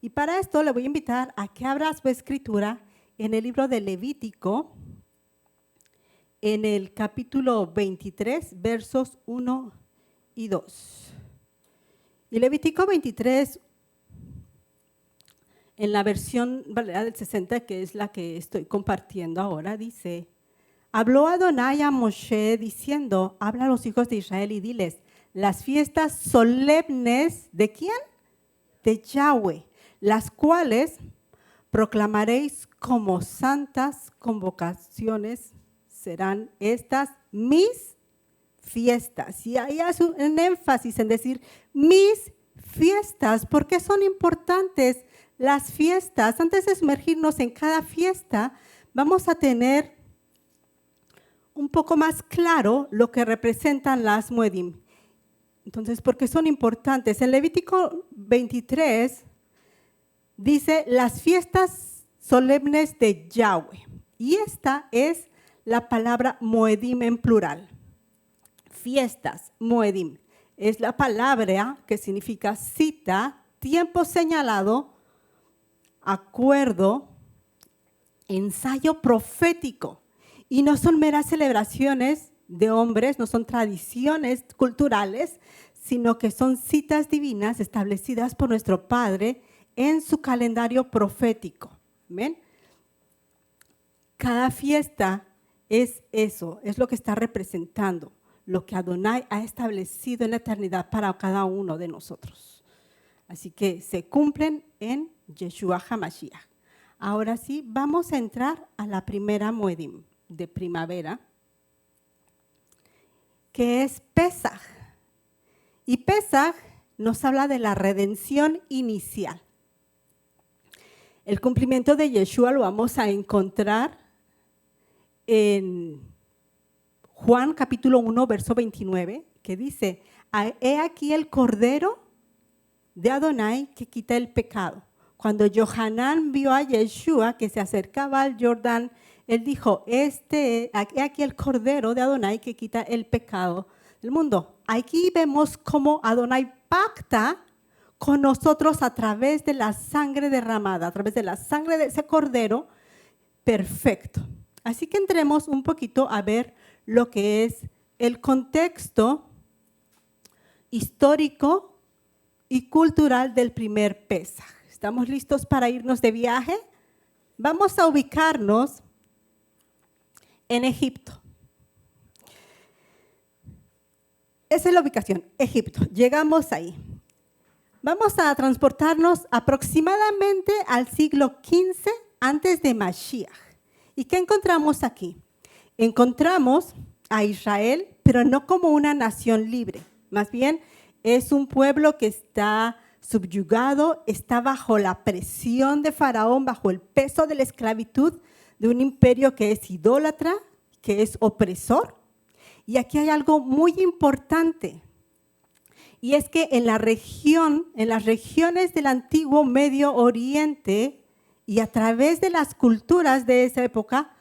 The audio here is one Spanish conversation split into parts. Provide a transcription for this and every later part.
Y para esto le voy a invitar a que abra su escritura en el libro de Levítico, en el capítulo 23, versos 1 y 2. Y Levítico 23, en la versión Valera del 60, que es la que estoy compartiendo ahora, dice: habló Adonai a Moshe diciendo, habla a los hijos de Israel y diles, las fiestas solemnes, ¿de quién? De Yahweh, las cuales proclamaréis como santas convocaciones, serán estas mis fiestas. Y ahí hace un énfasis en decir mis fiestas. ¿Por qué son importantes las fiestas? Antes de sumergirnos en cada fiesta, vamos a tener un poco más claro lo que representan las Moedim. Entonces, ¿por qué son importantes? En Levítico 23 dice las fiestas solemnes de Yahweh. Y esta es la palabra Moedim en plural. Fiestas, Moedim. Es la palabra que significa cita, tiempo señalado, acuerdo, ensayo profético. Y no son meras celebraciones de hombres, no son tradiciones culturales, sino que son citas divinas establecidas por nuestro Padre en su calendario profético. ¿Amén? Cada fiesta es eso, es lo que está representando, lo que Adonai ha establecido en la eternidad para cada uno de nosotros. Así que se cumplen en Yeshua HaMashiach. Ahora sí, vamos a entrar a la primera Moedim de primavera, que es Pesaj. Y Pesaj nos habla de la redención inicial. El cumplimiento de Yeshua lo vamos a encontrar en Juan capítulo 1, verso 29, que dice, he aquí el Cordero de Adonai que quita el pecado. Cuando Yohanan vio a Yeshua que se acercaba al Jordán, él dijo, he aquí el Cordero de Adonai que quita el pecado del mundo. Aquí vemos cómo Adonai pacta con nosotros a través de la sangre derramada, a través de la sangre de ese Cordero perfecto. Así que entremos un poquito a ver lo que es el contexto histórico y cultural del primer Pesaj. ¿Estamos listos para irnos de viaje? Vamos a ubicarnos en Egipto. Esa es la ubicación, Egipto. Llegamos ahí. Vamos a transportarnos aproximadamente al siglo XV antes de Mashiach. ¿Y qué encontramos aquí? Encontramos a Israel, pero no como una nación libre. Más bien, es un pueblo que está subyugado, está bajo la presión de Faraón, bajo el peso de la esclavitud de un imperio que es idólatra, que es opresor. Y aquí hay algo muy importante, y es que en las regiones del antiguo Medio Oriente y a través de las culturas de esa época,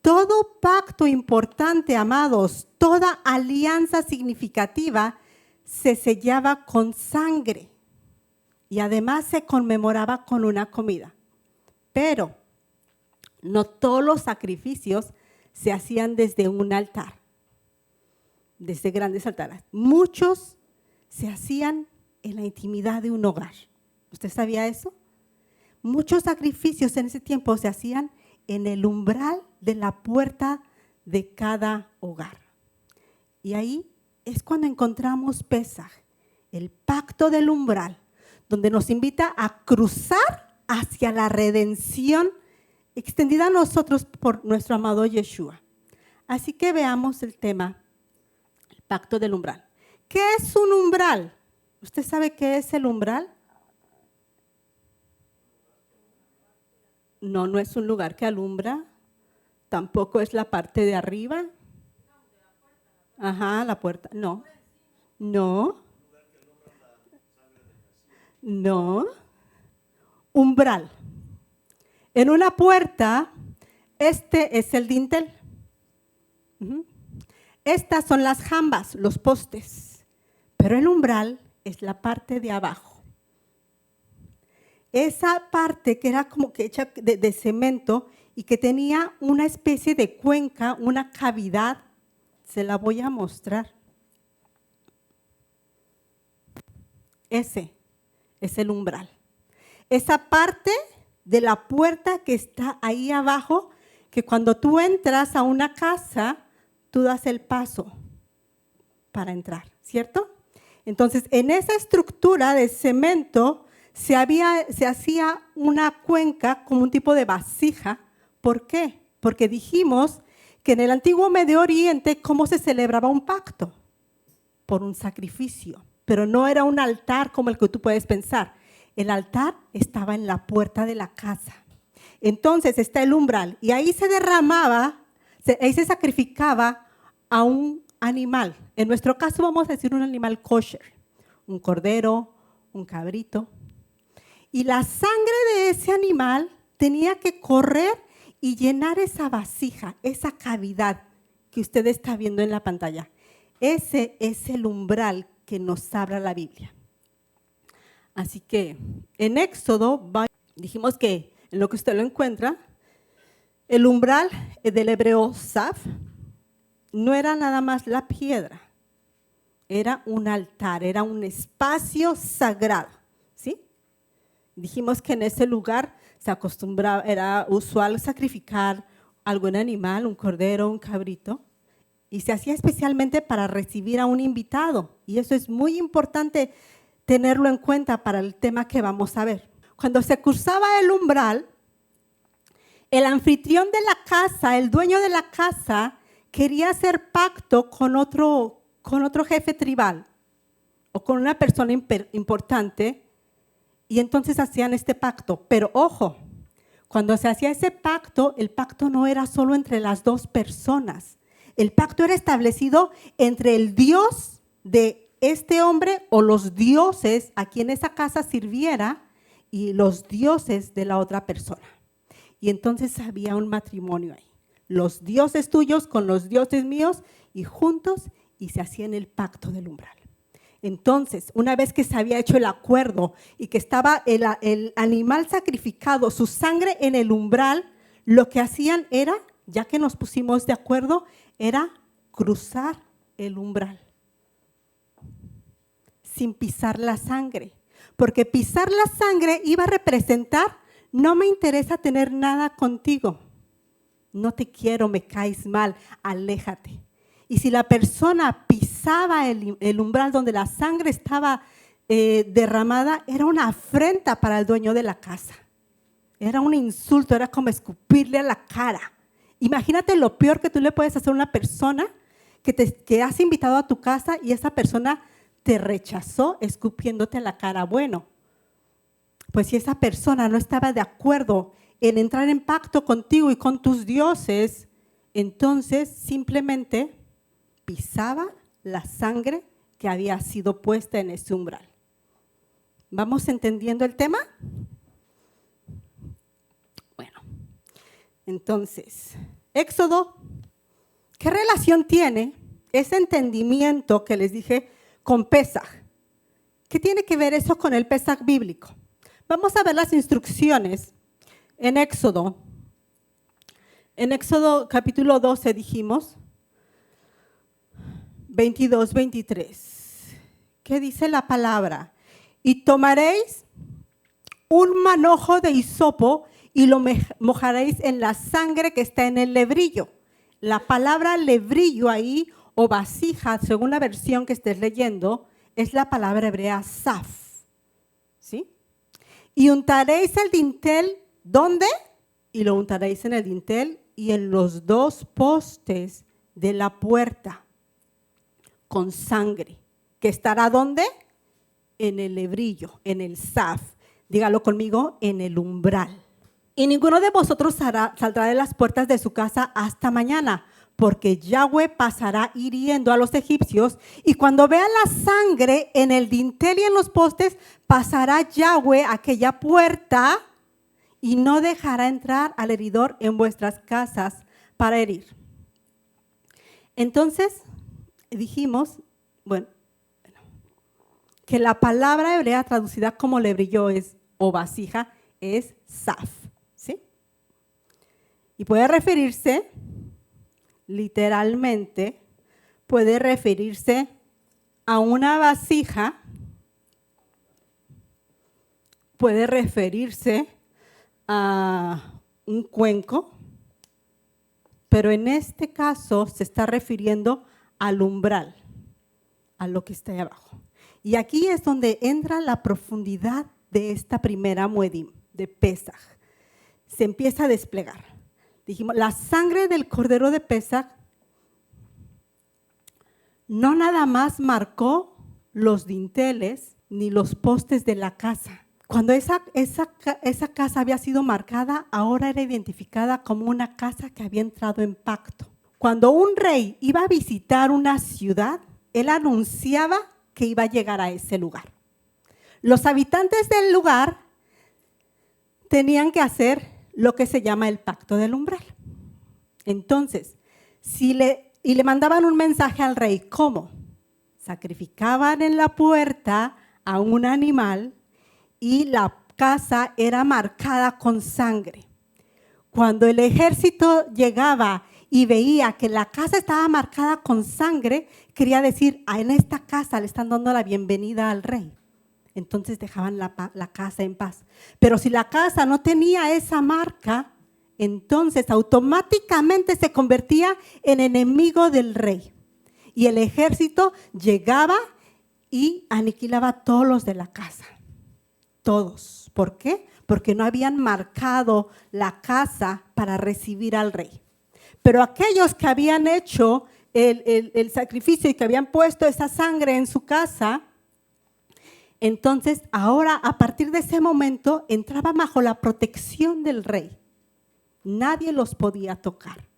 todo pacto importante, amados, toda alianza significativa se sellaba con sangre y además se conmemoraba con una comida. Pero no todos los sacrificios se hacían desde un altar, desde grandes altares. Muchos se hacían en la intimidad de un hogar. ¿Usted sabía eso? Muchos sacrificios en ese tiempo se hacían en el umbral de la puerta de cada hogar. Y ahí es cuando encontramos Pesaj, el pacto del umbral, donde nos invita a cruzar hacia la redención extendida a nosotros por nuestro amado Yeshua. Así que veamos el tema, el pacto del umbral. ¿Qué es un umbral? ¿Usted sabe qué es el umbral? No, no es un lugar que alumbra, tampoco es la parte de arriba. Ajá, la puerta, no. No. No. Umbral. En una puerta, este es el dintel. Estas son las jambas, los postes. Pero el umbral es la parte de abajo. esa parte que era como que hecha de cemento y que tenía una especie de cuenca, una cavidad, se la voy a mostrar. Ese es el umbral. Esa parte de la puerta que está ahí abajo, que cuando tú entras a una casa, tú das el paso para entrar, ¿cierto? Entonces, en esa estructura de cemento se hacía una cuenca como un tipo de vasija. ¿Por qué? Porque dijimos que en el antiguo Medio Oriente, ¿cómo se celebraba un pacto? Por un sacrificio, pero no era un altar como el que tú puedes pensar. El altar estaba en la puerta de la casa. Entonces está el umbral y ahí se derramaba, ahí se sacrificaba a un animal. En nuestro caso vamos a decir un animal kosher, un cordero, un cabrito. Y la sangre de ese animal tenía que correr y llenar esa vasija, esa cavidad que usted está viendo en la pantalla. Ese es el umbral que nos habla la Biblia. Así que en Éxodo, dijimos que en lo que usted lo encuentra, el umbral del hebreo saf no era nada más la piedra, era un altar, era un espacio sagrado, ¿sí? Dijimos que en ese lugar se acostumbraba, era usual sacrificar algún animal, un cordero, un cabrito, y se hacía especialmente para recibir a un invitado. Y eso es muy importante tenerlo en cuenta para el tema que vamos a ver. Cuando se cruzaba el umbral, el anfitrión de la casa, el dueño de la casa, quería hacer pacto con otro jefe tribal o con una persona importante, y entonces hacían este pacto. Pero ojo, cuando se hacía ese pacto, el pacto no era solo entre las dos personas. El pacto era establecido entre el Dios de este hombre o los dioses a quien esa casa sirviera y los dioses de la otra persona. Y entonces había un matrimonio ahí. Los dioses tuyos con los dioses míos y juntos, y se hacían el pacto del umbral. Entonces, una vez que se había hecho el acuerdo y que estaba el animal sacrificado, su sangre en el umbral, lo que hacían era, ya que nos pusimos de acuerdo, era cruzar el umbral sin pisar la sangre, porque pisar la sangre iba a representar: no me interesa tener nada contigo, no te quiero, me caes mal, aléjate. Y si la persona pisaba el umbral donde la sangre estaba derramada, era una afrenta para el dueño de la casa. Era un insulto, era como escupirle a la cara. Imagínate lo peor que tú le puedes hacer a una persona que has invitado a tu casa y esa persona te rechazó escupiéndote a la cara. Bueno, pues si esa persona no estaba de acuerdo en entrar en pacto contigo y con tus dioses, entonces simplemente pisaba la sangre que había sido puesta en ese umbral. ¿Vamos entendiendo el tema? Bueno, entonces, Éxodo, ¿qué relación tiene ese entendimiento que les dije con Pesaj? ¿Qué tiene que ver eso con el Pesaj bíblico? Vamos a ver las instrucciones en Éxodo. En Éxodo capítulo 12 dijimos, 22, 23. ¿Qué dice la palabra? Y tomaréis un manojo de hisopo y lo mojaréis en la sangre que está en el lebrillo. La palabra lebrillo ahí, o vasija, según la versión que estés leyendo, es la palabra hebrea saf. ¿Sí? Y untaréis el dintel, ¿dónde? Y lo untaréis en el dintel y en los dos postes de la puerta con sangre, que estará ¿dónde? En el lebrillo, en el saf. Dígalo conmigo, en el umbral. Y ninguno de vosotros saldrá de las puertas de su casa hasta mañana, porque Yahweh pasará hiriendo a los egipcios, y cuando vea la sangre en el dintel y en los postes, pasará Yahweh aquella puerta y no dejará entrar al heridor en vuestras casas para herir. Entonces, dijimos, bueno, que la palabra hebrea traducida como lebrillo es o vasija es saf, ¿sí? Y puede referirse, literalmente, puede referirse a una vasija, puede referirse a un cuenco, pero en este caso se está refiriendo al umbral, a lo que está ahí abajo. Y aquí es donde entra la profundidad de esta primera Moedim, de Pesaj. Se empieza a desplegar. Dijimos, la sangre del cordero de Pesaj no nada más marcó los dinteles ni los postes de la casa. Cuando esa casa había sido marcada, ahora era identificada como una casa que había entrado en pacto. Cuando un rey iba a visitar una ciudad, él anunciaba que iba a llegar a ese lugar. Los habitantes del lugar tenían que hacer lo que se llama el pacto del umbral. Entonces, le mandaban un mensaje al rey, ¿cómo? Sacrificaban en la puerta a un animal y la casa era marcada con sangre. Cuando el ejército llegaba y veía que la casa estaba marcada con sangre, quería decir, en esta casa le están dando la bienvenida al rey. Entonces dejaban la casa en paz. Pero si la casa no tenía esa marca, entonces automáticamente se convertía en enemigo del rey. Y el ejército llegaba y aniquilaba a todos los de la casa. Todos. ¿Por qué? Porque no habían marcado la casa para recibir al rey. Pero aquellos que habían hecho el sacrificio y que habían puesto esa sangre en su casa, entonces ahora a partir de ese momento entraba bajo la protección del rey. Nadie los podía tocar.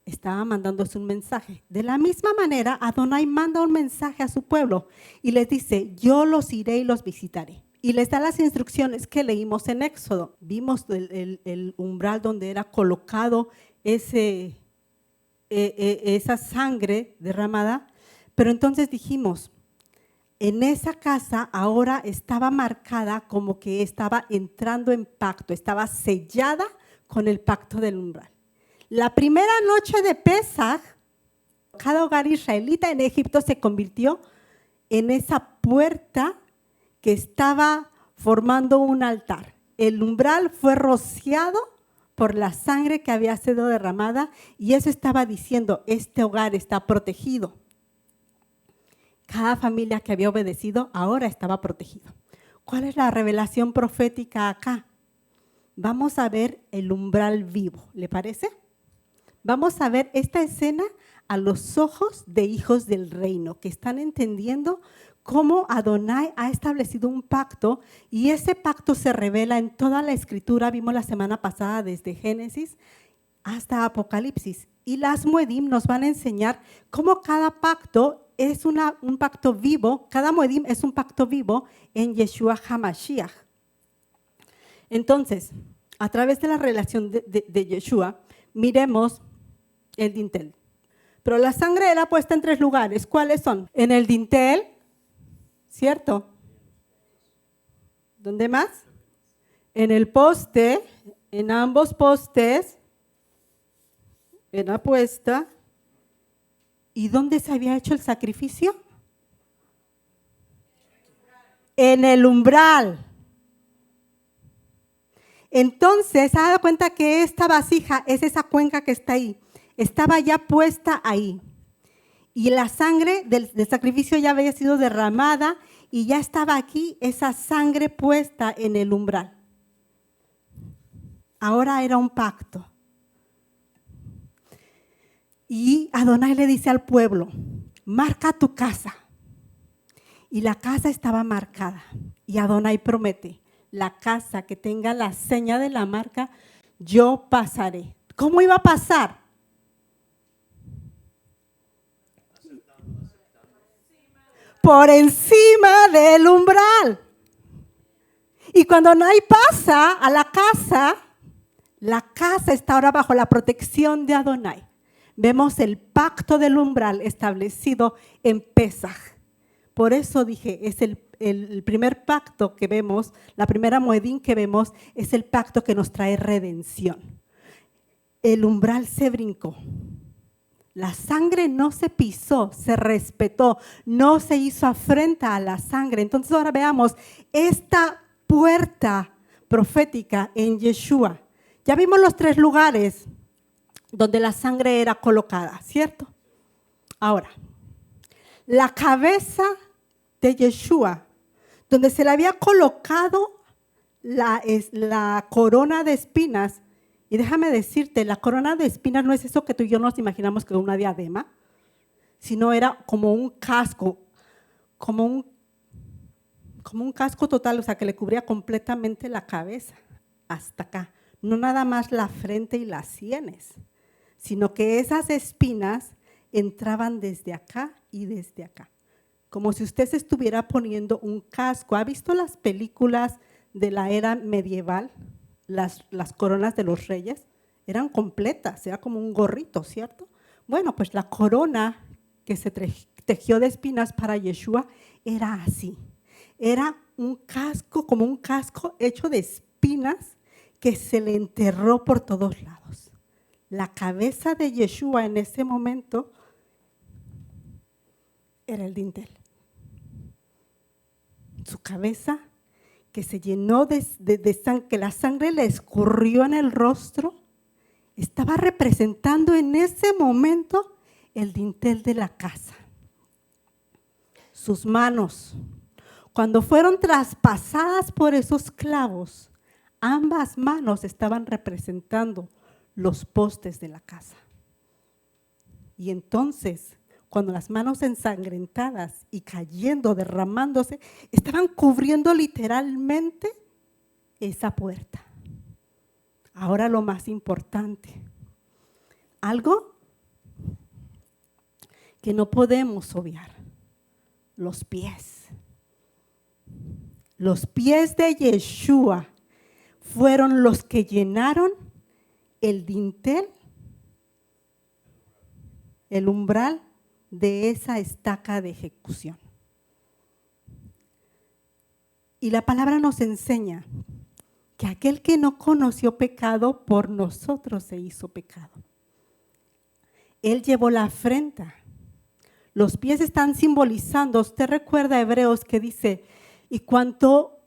Estaba mandándose un mensaje. De la misma manera, Adonai manda un mensaje a su pueblo y les dice, yo los iré y los visitaré. Y les da las instrucciones que leímos en Éxodo. Vimos el umbral donde era colocado esa sangre derramada. Pero entonces dijimos, en esa casa ahora estaba marcada como que estaba entrando en pacto, estaba sellada con el pacto del umbral. La primera noche de Pesaj, cada hogar israelita en Egipto se convirtió en esa puerta que estaba formando un altar. El umbral fue rociado por la sangre que había sido derramada y eso estaba diciendo, este hogar está protegido. Cada familia que había obedecido ahora estaba protegido. ¿Cuál es la revelación profética acá? Vamos a ver el umbral vivo, ¿le parece? Vamos a ver esta escena a los ojos de hijos del reino que están entendiendo cómo Adonai ha establecido un pacto y ese pacto se revela en toda la escritura. Vimos la semana pasada desde Génesis hasta Apocalipsis y las Moedim nos van a enseñar cómo cada pacto es un pacto vivo, cada Moedim es un pacto vivo en Yeshua HaMashiach. Entonces, a través de la relación de Yeshua, miremos el dintel. Pero la sangre era puesta en 3 lugares. ¿Cuáles son? En el dintel, ¿cierto? ¿Dónde más? En el poste, en ambos postes, era puesta. ¿Y dónde se había hecho el sacrificio? En el umbral. Entonces, se ha dado cuenta que esta vasija es esa cuenca que está ahí. Estaba ya puesta ahí. Y la sangre del sacrificio ya había sido derramada y ya estaba aquí esa sangre puesta en el umbral. Ahora era un pacto. Y Adonai le dice al pueblo, marca tu casa. Y la casa estaba marcada. Y Adonai promete, la casa que tenga la seña de la marca, yo pasaré. ¿Cómo iba a pasar? Por encima del umbral. Y cuando Adonai pasa a la casa está ahora bajo la protección de Adonai. Vemos el pacto del umbral establecido en Pesaj. Por eso dije, es el primer pacto que vemos, la primera moedín que vemos, es el pacto que nos trae redención. El umbral se brincó. La sangre no se pisó, se respetó, no se hizo afrenta a la sangre. Entonces ahora veamos esta puerta profética en Yeshua. Ya vimos los 3 lugares donde la sangre era colocada, ¿cierto? Ahora, la cabeza de Yeshua, donde se le había colocado la corona de espinas. Y déjame decirte, la corona de espinas no es eso que tú y yo nos imaginamos que es una diadema, sino era como un casco, como un casco total, o sea, que le cubría completamente la cabeza hasta acá. No nada más la frente y las sienes, sino que esas espinas entraban desde acá y desde acá. Como si usted se estuviera poniendo un casco. ¿Ha visto las películas de la era medieval? Las coronas de los reyes eran completas, era como un gorrito, ¿cierto? Bueno, pues la corona que se tejió de espinas para Yeshua era así. Era un casco, como un casco hecho de espinas que se le enterró por todos lados. La cabeza de Yeshua en ese momento era el dintel. Su cabeza que se llenó de sangre, que la sangre le escurrió en el rostro, estaba representando en ese momento el dintel de la casa. Sus manos, cuando fueron traspasadas por esos clavos, ambas manos estaban representando los postes de la casa. Y entonces, cuando las manos ensangrentadas y cayendo, derramándose, estaban cubriendo literalmente esa puerta. Ahora lo más importante, algo que no podemos obviar, los pies. Los pies de Yeshua fueron los que llenaron el dintel, el umbral de esa estaca de ejecución. Y la palabra nos enseña que aquel que no conoció pecado, por nosotros se hizo pecado. Él llevó la afrenta. Los pies están simbolizando, usted recuerda Hebreos que dice, ¿y cuánto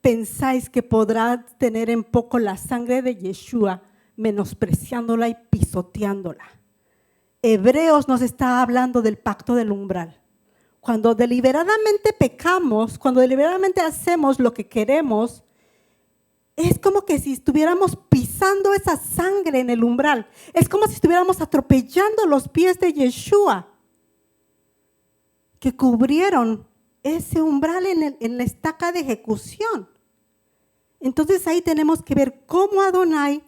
pensáis que podrá tener en poco la sangre de Yeshua, menospreciándola y pisoteándola? Hebreos nos está hablando del pacto del umbral. Cuando deliberadamente pecamos, cuando deliberadamente hacemos lo que queremos, es como que si estuviéramos pisando esa sangre en el umbral. Es como si estuviéramos atropellando los pies de Yeshua, que cubrieron ese umbral en la estaca de ejecución. Entonces ahí tenemos que ver cómo Adonai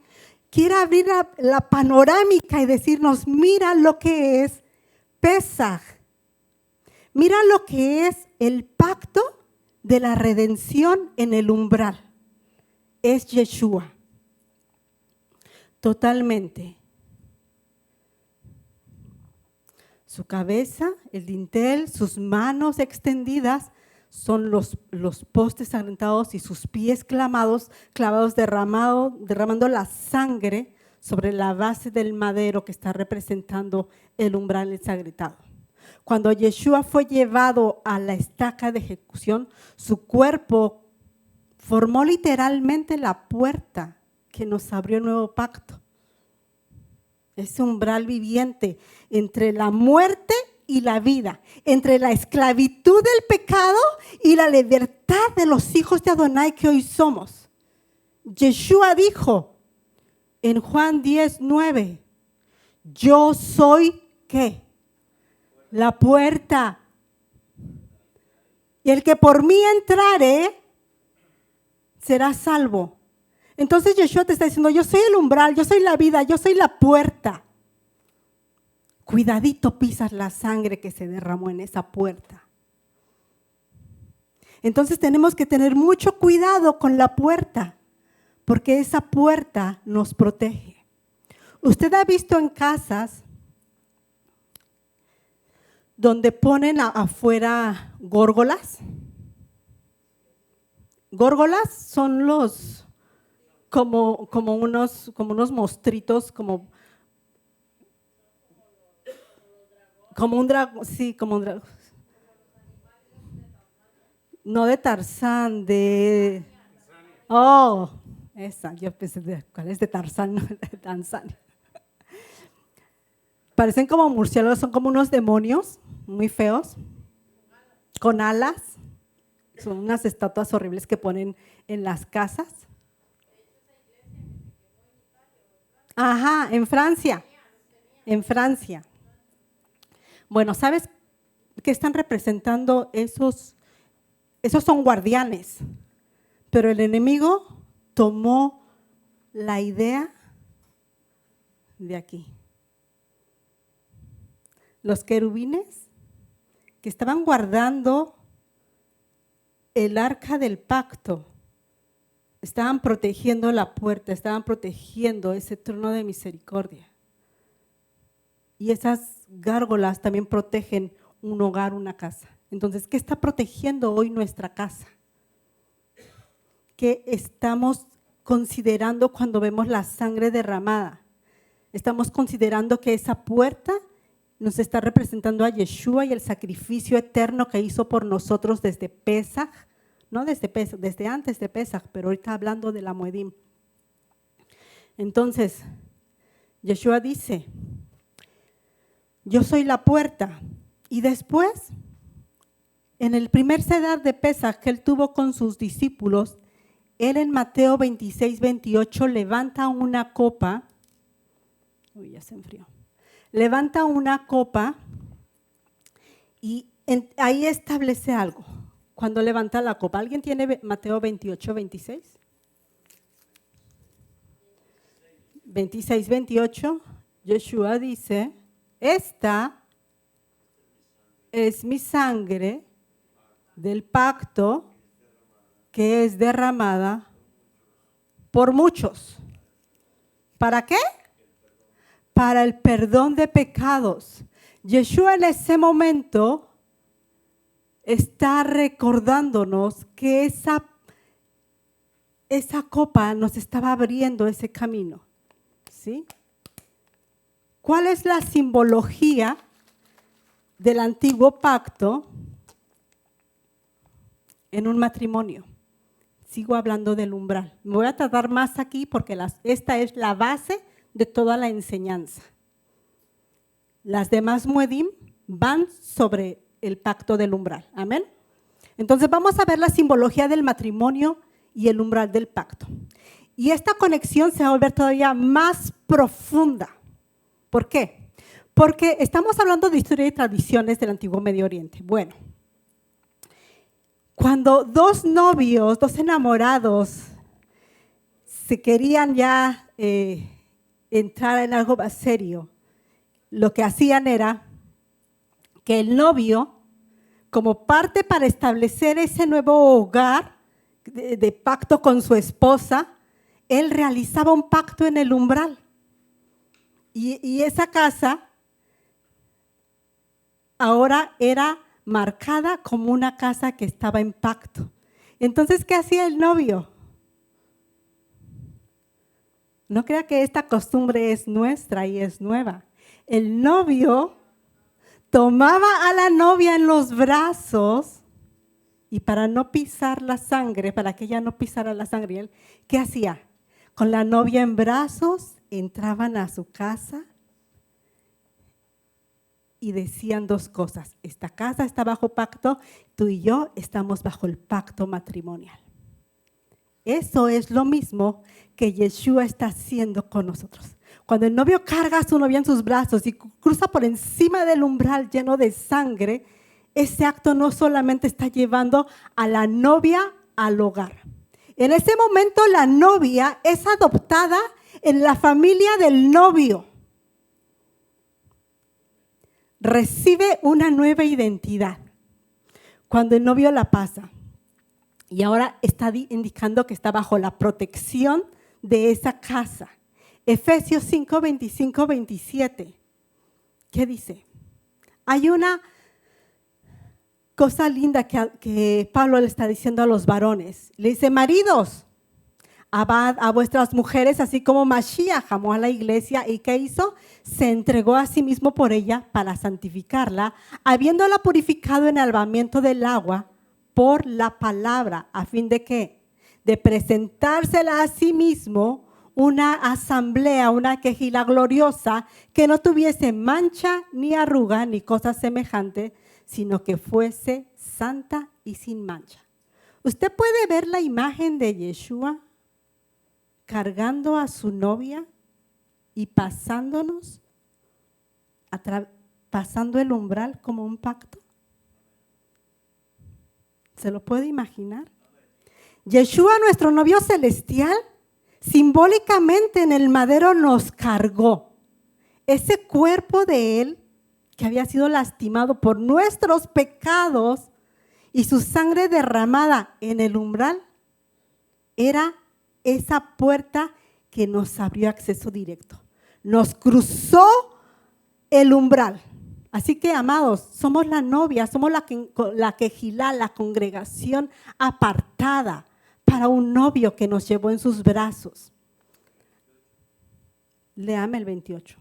quiere abrir la panorámica y decirnos, mira lo que es Pesaj, mira lo que es el pacto de la redención en el umbral. Es Yeshua, totalmente. Su cabeza, el dintel, sus manos extendidas son los postes sangrentados y sus pies clavados, derramando la sangre sobre la base del madero que está representando el umbral ensangrentado. Cuando Yeshua fue llevado a la estaca de ejecución, su cuerpo formó literalmente la puerta que nos abrió el nuevo pacto. Ese umbral viviente entre la muerte y la vida, entre la esclavitud del pecado y la libertad de los hijos de Adonai que hoy somos. Yeshua dijo en Juan 10:9, yo soy, ¿qué? La puerta. Y el que por mí entrare será salvo. Entonces Yeshua te está diciendo, yo soy el umbral, yo soy la vida, yo soy la puerta. Cuidadito pisas la sangre que se derramó en esa puerta. Entonces tenemos que tener mucho cuidado con la puerta, porque esa puerta nos protege. ¿Usted ha visto en casas donde ponen afuera górgolas? Górgolas son los, como unos monstruitos, como un dragón, sí, como un dragón. No de Tarzán, de… Oh, esa, yo pensé, ¿cuál es de Tarzán? No, de Tanzania. Parecen como murciélagos, son como unos demonios muy feos, con alas. Son unas estatuas horribles que ponen en las casas. Ajá, en Francia. En Francia. Bueno, ¿sabes qué están representando esos? Esos son guardianes. Pero el enemigo tomó la idea de aquí. Los querubines que estaban guardando el arca del pacto, estaban protegiendo la puerta, estaban protegiendo ese trono de misericordia. Y esas gárgolas también protegen un hogar, una casa. Entonces, ¿qué está protegiendo hoy nuestra casa? ¿Qué estamos considerando cuando vemos la sangre derramada? Estamos considerando que esa puerta nos está representando a Yeshua y el sacrificio eterno que hizo por nosotros desde Pesaj, no desde Pesaj, desde antes de Pesaj, pero ahorita hablando de la Moedim. Entonces, Yeshua dice, yo soy la puerta. Y después, en el primer Sedar de Pesaj que él tuvo con sus discípulos, él en Mateo 26, 28 levanta una copa. Uy, ya se enfrió. Levanta una copa y ahí establece algo. Cuando levanta la copa, ¿alguien tiene Mateo 28, 26? 26, 28, Yeshua dice, esta es mi sangre del pacto que es derramada por muchos. ¿Para qué? Para el perdón de pecados. Yeshua en ese momento está recordándonos que esa copa nos estaba abriendo ese camino. ¿Sí? ¿Cuál es la simbología del antiguo pacto en un matrimonio? Sigo hablando del umbral. Me voy a tardar más aquí porque esta es la base de toda la enseñanza. Las demás Moedim van sobre el pacto del umbral. Amén. Entonces vamos a ver la simbología del matrimonio y el umbral del pacto. Y esta conexión se va a volver todavía más profunda. ¿Por qué? Porque estamos hablando de historia y tradiciones del antiguo Medio Oriente. Bueno, cuando dos novios, dos enamorados se querían ya entrar en algo más serio, lo que hacían era que el novio, como parte para establecer ese nuevo hogar de pacto con su esposa, él realizaba un pacto en el umbral. Y esa casa ahora era marcada como una casa que estaba en pacto. Entonces, ¿qué hacía el novio? No crea que esta costumbre es nuestra y es nueva. El novio tomaba a la novia en los brazos y para no pisar la sangre, para que ella no pisara la sangre, ¿qué hacía? Con la novia en brazos, entraban a su casa y decían dos cosas. Esta casa está bajo pacto, tú y yo estamos bajo el pacto matrimonial. Eso es lo mismo que Yeshua está haciendo con nosotros. Cuando el novio carga a su novia en sus brazos y cruza por encima del umbral lleno de sangre, ese acto no solamente está llevando a la novia al hogar. En ese momento la novia es adoptada en la familia del novio. Recibe una nueva identidad cuando el novio la pasa. Y ahora está indicando que está bajo la protección de esa casa. Efesios 5, 25, 27. ¿Qué dice? Hay una cosa linda que Pablo le está diciendo a los varones. Le dice, maridos, amad a vuestras mujeres, así como Mashiach amó a la iglesia. ¿Y qué hizo? Se entregó a sí mismo por ella para santificarla, habiéndola purificado en el lavamiento del agua por la palabra, a fin de ¿qué? De presentársela a sí mismo una asamblea, una quejila gloriosa, que no tuviese mancha, ni arruga, ni cosa semejante, sino que fuese santa y sin mancha. ¿Usted puede ver la imagen de Yeshua cargando a su novia y pasándonos, pasando el umbral como un pacto? ¿Se lo puede imaginar? Yeshua, nuestro novio celestial, simbólicamente en el madero nos cargó. Ese cuerpo de él, que había sido lastimado por nuestros pecados y su sangre derramada en el umbral, era esa puerta que nos abrió acceso directo. Nos cruzó el umbral. Así que, amados, somos la novia, somos la quejilá, la congregación apartada para un novio que nos llevó en sus brazos. Léame el 28.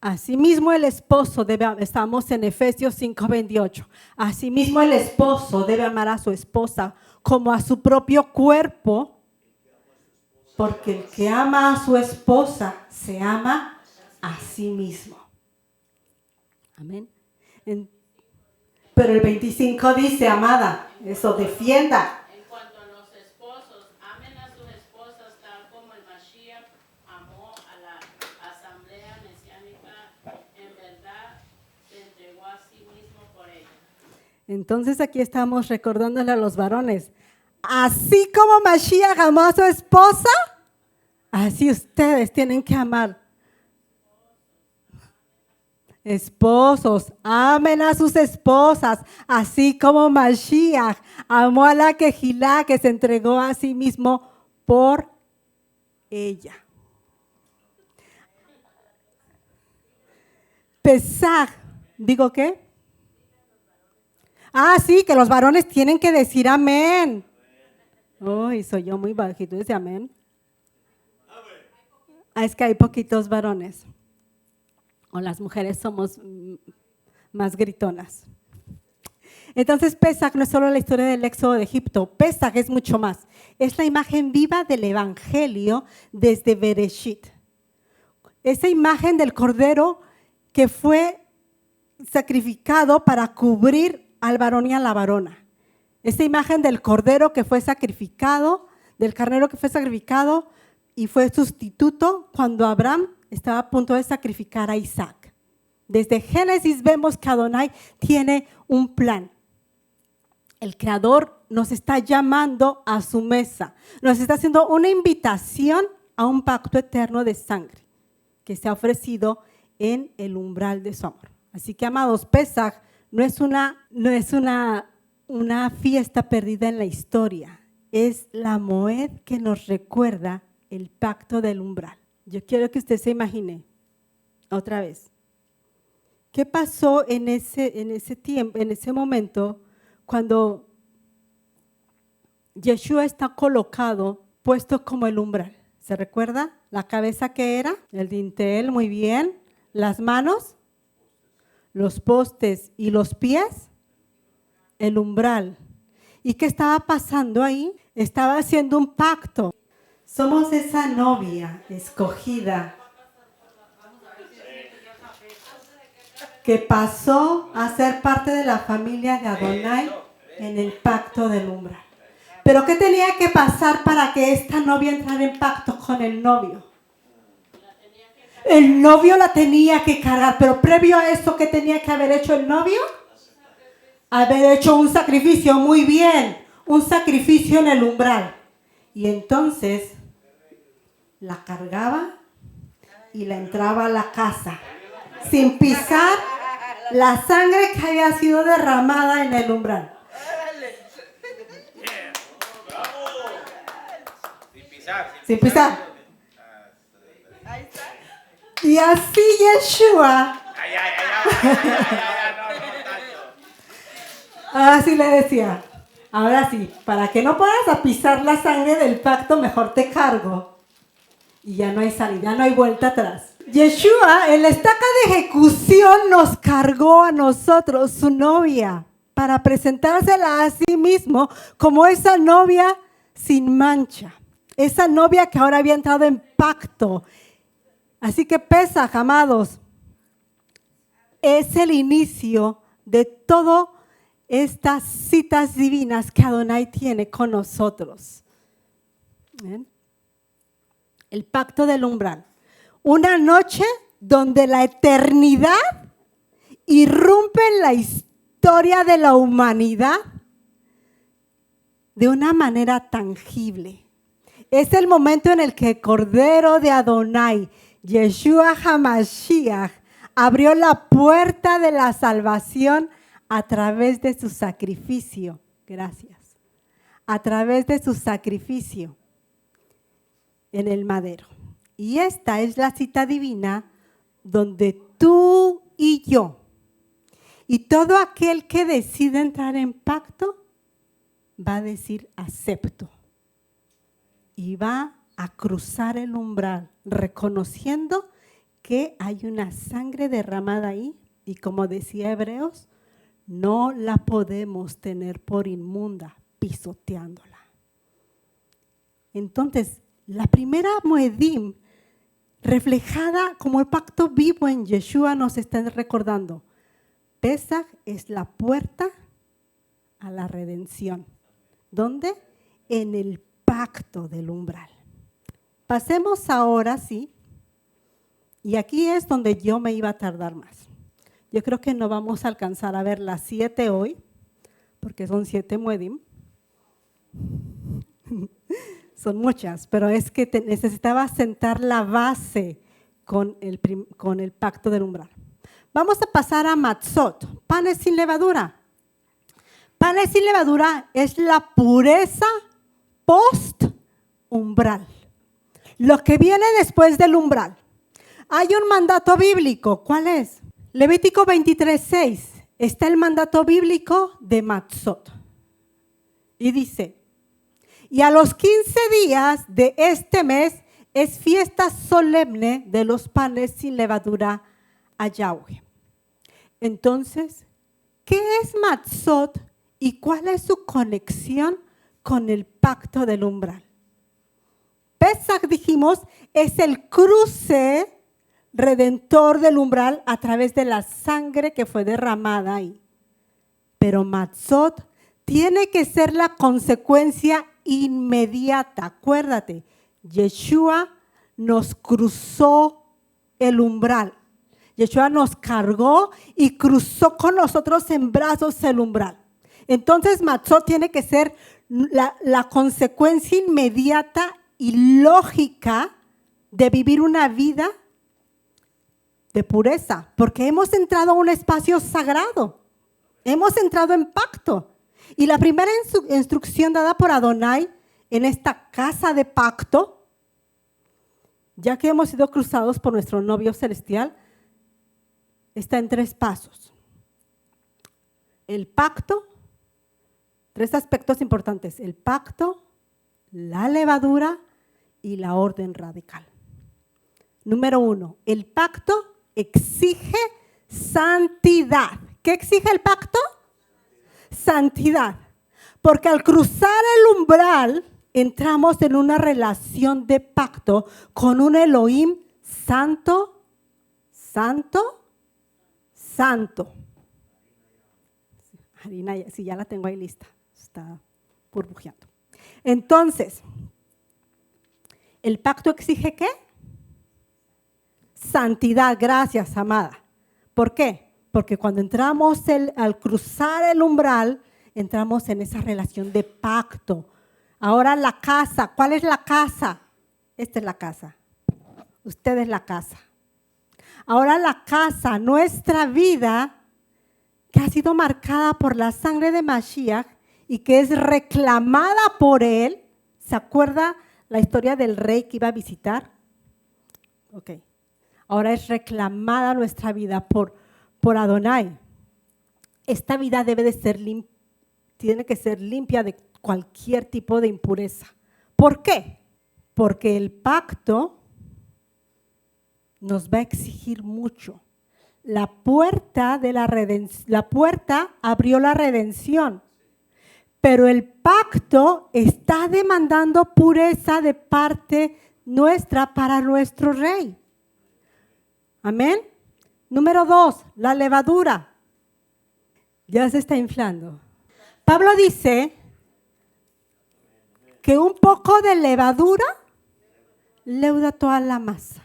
Asimismo el esposo debe, estamos en Efesios 5:28. Asimismo el esposo debe amar a su esposa como a su propio cuerpo, porque el que ama a su esposa se ama a sí mismo. Amén. Pero el 25 dice, amada, eso defienda. En cuanto a los esposos, amen a sus esposas tal como el Mashiach amó a la asamblea mesiánica, en verdad se entregó a sí mismo por ella. Entonces aquí estamos recordándole a los varones, así como Mashiach amó a su esposa, así ustedes tienen que amar. Esposos, amen a sus esposas, así como Mashiach amó a la quejilá, que se entregó a sí mismo por ella. Pesaj, ¿digo qué? Ah, sí, que los varones tienen que decir amén. Uy, soy yo muy bajito, dice amén. Ah, es que hay poquitos varones. O las mujeres somos más gritonas. Entonces, Pesaj no es solo la historia del éxodo de Egipto. Pesaj es mucho más. Es la imagen viva del evangelio desde Bereshit. Esa imagen del cordero que fue sacrificado para cubrir al varón y a la varona. Esa imagen del cordero que fue sacrificado, del carnero que fue sacrificado y fue sustituto cuando Abraham estaba a punto de sacrificar a Isaac. Desde Génesis vemos que Adonai tiene un plan. El Creador nos está llamando a su mesa. Nos está haciendo una invitación a un pacto eterno de sangre que se ha ofrecido en el umbral de su amor. Así que, amados, Pesaj no es una fiesta perdida en la historia. Es la Moed que nos recuerda el pacto del umbral. Yo quiero que usted se imagine otra vez. ¿Qué pasó en ese tiempo, en ese momento, cuando Yeshua está colocado, puesto como el umbral? ¿Se recuerda? ¿La cabeza qué era? El dintel, muy bien. ¿Las manos? Los postes. ¿Y los pies? El umbral. ¿Y qué estaba pasando ahí? Estaba haciendo un pacto. Somos esa novia escogida que pasó a ser parte de la familia de Adonai en el pacto del umbral. ¿Pero qué tenía que pasar para que esta novia entrara en pacto con el novio? El novio la tenía que cargar, pero previo a eso, ¿qué tenía que haber hecho el novio? Haber hecho un sacrificio, muy bien, un sacrificio en el umbral. Y entonces la cargaba y la entraba a la casa, sin pisar la sangre que había sido derramada en el umbral. Sin pisar. Y así Yeshua, ahora sí le decía, ahora sí, para que no puedas a pisar la sangre del pacto, mejor te cargo. Y ya no hay salida, no hay vuelta atrás. Yeshua, en la estaca de ejecución, nos cargó a nosotros, su novia, para presentársela a sí mismo como esa novia sin mancha. Esa novia que ahora había entrado en pacto. Así que Pesaj, amados, es el inicio de todas estas citas divinas que Adonai tiene con nosotros. ¿Ven? El pacto del umbral. Una noche donde la eternidad irrumpe en la historia de la humanidad de una manera tangible. Es el momento en el que el Cordero de Adonai, Yeshua HaMashiach, abrió la puerta de la salvación a través de su sacrificio. Gracias. A través de su sacrificio en el madero. Y esta es la cita divina donde tú y yo y todo aquel que decide entrar en pacto va a decir acepto y va a cruzar el umbral reconociendo que hay una sangre derramada ahí y como decía Hebreos, no la podemos tener por inmunda pisoteándola. Entonces, la primera Moedim, reflejada como el pacto vivo en Yeshua, nos está recordando. Pesaj es la puerta a la redención. ¿Dónde? En el pacto del umbral. Pasemos ahora, sí, y aquí es donde yo me iba a tardar más. Yo creo que no vamos a alcanzar a ver las 7 hoy, porque son 7 Moedim. Son muchas, pero es que necesitaba sentar la base con el pacto del umbral. Vamos a pasar a matzot, panes sin levadura. Panes sin levadura es la pureza post-umbral. Lo que viene después del umbral. Hay un mandato bíblico, ¿cuál es? Levítico 23:6. Está el mandato bíblico de matzot. Y dice, y a los 15 días de este mes es fiesta solemne de los panes sin levadura a Yahweh. Entonces, ¿qué es matzot y cuál es su conexión con el pacto del umbral? Pesaj, dijimos, es el cruce redentor del umbral a través de la sangre que fue derramada ahí. Pero matzot tiene que ser la consecuencia inmediata. Acuérdate, Yeshua nos cruzó el umbral. Yeshua nos cargó y cruzó con nosotros en brazos el umbral. Entonces, matzot tiene que ser la consecuencia inmediata y lógica de vivir una vida de pureza, porque hemos entrado a un espacio sagrado, hemos entrado en pacto. Y la primera instrucción dada por Adonai en esta casa de pacto, ya que hemos sido cruzados por nuestro novio celestial, está en 3 pasos. El pacto, 3 aspectos importantes: el pacto, la levadura y la orden radical. Número 1, el pacto exige santidad. ¿Qué exige el pacto? Santidad. Porque al cruzar el umbral, entramos en una relación de pacto con un Elohim santo, santo, santo. Harina, sí, ya la tengo ahí lista, está burbujeando. Entonces, ¿el pacto exige qué? Santidad. Gracias, amada. ¿Por qué? Porque cuando entramos al cruzar el umbral, entramos en esa relación de pacto. Ahora la casa, ¿cuál es la casa? Esta es la casa. Usted es la casa. Ahora la casa, nuestra vida, que ha sido marcada por la sangre de Mashiach y que es reclamada por él. ¿Se acuerda la historia del rey que iba a visitar? Ok. Ahora es reclamada nuestra vida por Adonai. Esta vida tiene que ser limpia de cualquier tipo de impureza. ¿Por qué? Porque el pacto nos va a exigir mucho. La puerta abrió la redención, pero el pacto está demandando pureza de parte nuestra para nuestro rey. Amén. Número 2, la levadura. Ya se está inflando. Pablo dice que un poco de levadura leuda toda la masa.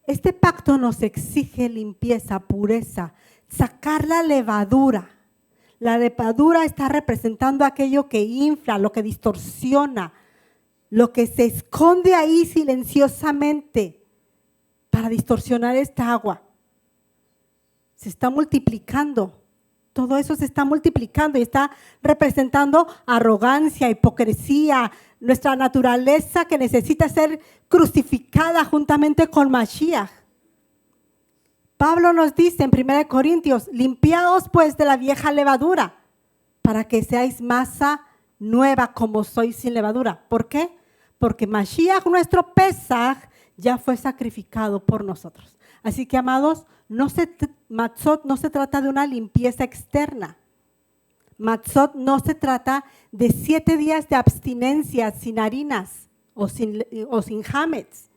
Este pacto nos exige limpieza, pureza, sacar la levadura. La levadura está representando aquello que infla, lo que distorsiona, lo que se esconde ahí silenciosamente para distorsionar esta agua. Se está multiplicando. Todo eso se está multiplicando y está representando arrogancia, hipocresía, nuestra naturaleza que necesita ser crucificada juntamente con Mashiach. Pablo nos dice en 1 Corintios, limpiaos pues de la vieja levadura para que seáis masa nueva como sois sin levadura. ¿Por qué? Porque Mashiach, nuestro Pesaj, ya fue sacrificado por nosotros. Así que, amados, Matzot no se trata de una limpieza externa. Matzot no se trata de 7 días de abstinencia sin harinas o sin hametz.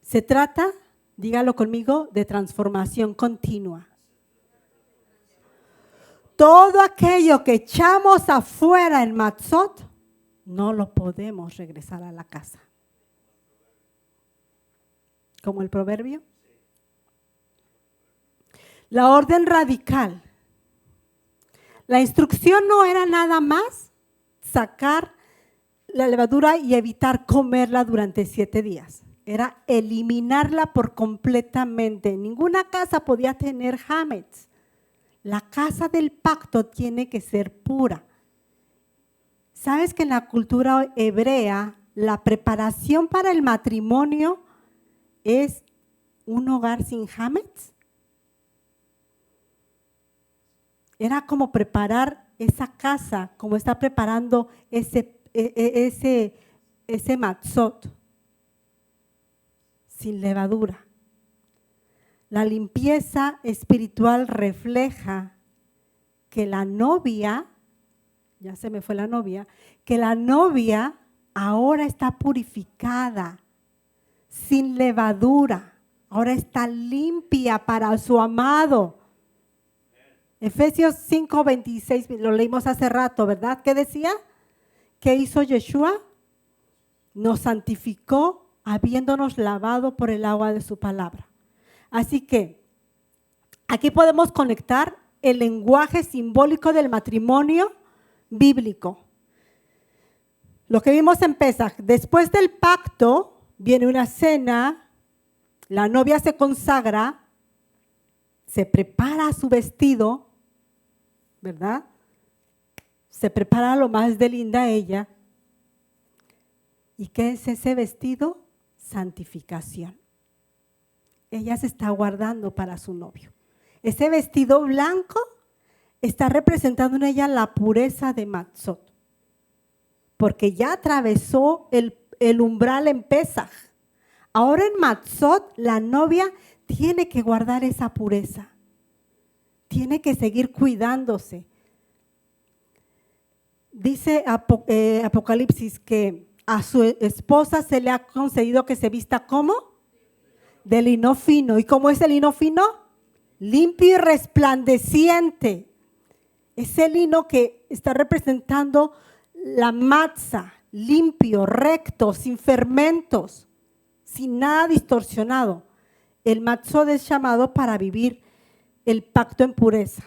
Se trata, dígalo conmigo, de transformación continua. Todo aquello que echamos afuera en Matzot, no lo podemos regresar a la casa. Como el proverbio. La orden radical. La instrucción no era nada más sacar la levadura y evitar comerla durante 7 días. Era eliminarla por completamente. Ninguna casa podía tener hametz. La casa del pacto tiene que ser pura. ¿Sabes que en la cultura hebrea la preparación para el matrimonio es un hogar sin hametz? Era como preparar esa casa, como está preparando ese matzot, sin levadura. La limpieza espiritual refleja que la novia, ya se me fue la novia, que la novia ahora está purificada, sin levadura, ahora está limpia para su amado. Efesios 5:26, lo leímos hace rato, ¿verdad? ¿Qué decía? ¿Qué hizo Yeshua? Nos santificó habiéndonos lavado por el agua de su palabra. Así que aquí podemos conectar el lenguaje simbólico del matrimonio bíblico. Lo que vimos en Pesaj, después del pacto viene una cena, la novia se consagra, se prepara su vestido, ¿verdad? Se prepara lo más de linda ella. ¿Y qué es ese vestido? Santificación. Ella se está guardando para su novio. Ese vestido blanco está representando en ella la pureza de Matzot, porque ya atravesó el umbral en Pesaj. Ahora en Matzot la novia tiene que guardar esa pureza, tiene que seguir cuidándose. Dice Apocalipsis que a su esposa se le ha concedido que se vista ¿cómo? De lino fino. ¿Y cómo es el lino fino? Limpio y resplandeciente. Ese lino que está representando la matzah, limpio, recto, sin fermentos, sin nada distorsionado. El matzot es llamado para vivir el pacto en pureza.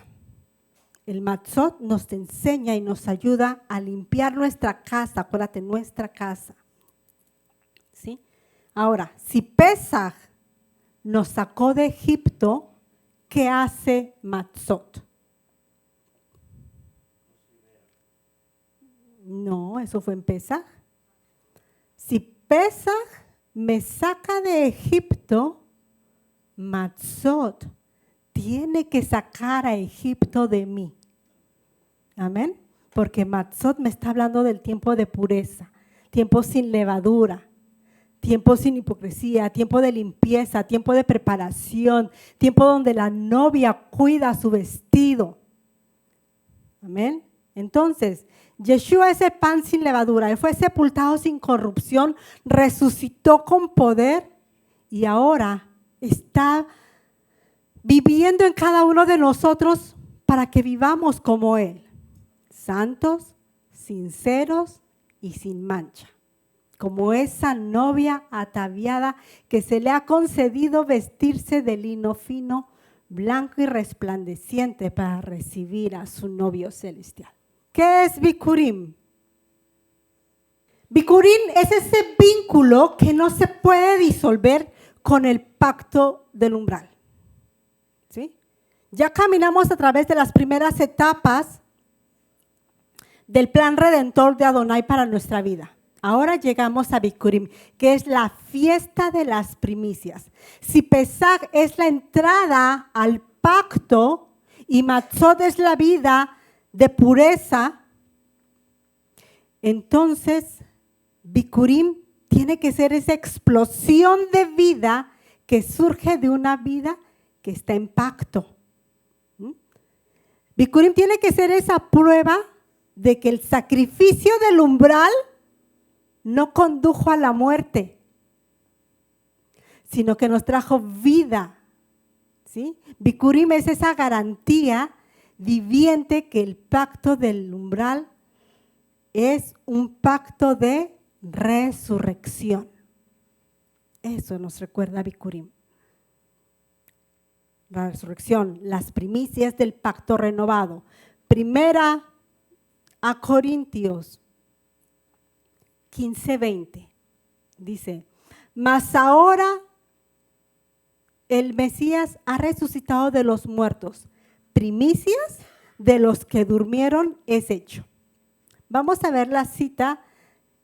El matzot nos enseña y nos ayuda a limpiar nuestra casa, acuérdate, nuestra casa. ¿Sí? Ahora, si Pesaj nos sacó de Egipto, ¿qué hace Matzot? No, eso fue en Pesaj. Si Pesaj me saca de Egipto, Matzot tiene que sacar a Egipto de mí. Amén. Porque Matzot me está hablando del tiempo de pureza, tiempo sin levadura, tiempo sin hipocresía, tiempo de limpieza, tiempo de preparación, tiempo donde la novia cuida su vestido. Amén. Entonces, Yeshua es el pan sin levadura. Él fue sepultado sin corrupción, resucitó con poder y ahora está viviendo en cada uno de nosotros para que vivamos como Él. Santos, sinceros y sin mancha. Como esa novia ataviada que se le ha concedido vestirse de lino fino, blanco y resplandeciente para recibir a su novio celestial. ¿Qué es Bikurim? Bikurim es ese vínculo que no se puede disolver con el pacto del umbral. ¿Sí? Ya caminamos a través de las primeras etapas del plan redentor de Adonai para nuestra vida. Ahora llegamos a Bikurim, que es la fiesta de las primicias. Si Pesach es la entrada al pacto y Matzot es la vida de pureza, entonces Bikurim tiene que ser esa explosión de vida que surge de una vida que está en pacto. Bikurim tiene que ser esa prueba de que el sacrificio del umbral no condujo a la muerte, sino que nos trajo vida. ¿Sí? Bikurim es esa garantía viviente que el pacto del umbral es un pacto de resurrección. Eso nos recuerda a Bikurim. La resurrección, las primicias del pacto renovado. Primera a Corintios 15:20 dice: mas ahora el Mesías ha resucitado de los muertos, primicias de los que durmieron es hecho. Vamos a ver la cita,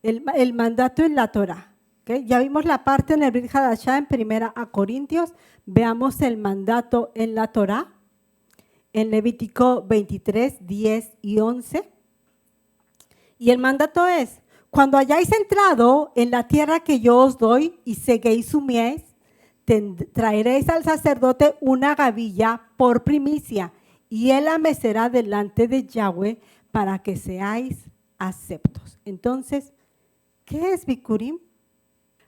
el mandato en la Torá. ¿Okay? Ya vimos la parte en el Brit Hadashah en Primera a Corintios, veamos el mandato en la Torá, en Levítico 23, 10 y 11. Y el mandato es: cuando hayáis entrado en la tierra que yo os doy y seguéis su mies, traeréis al sacerdote una gavilla por primicia, y él la mecerá delante de Yahweh para que seáis aceptos. Entonces, ¿qué es Bikurim?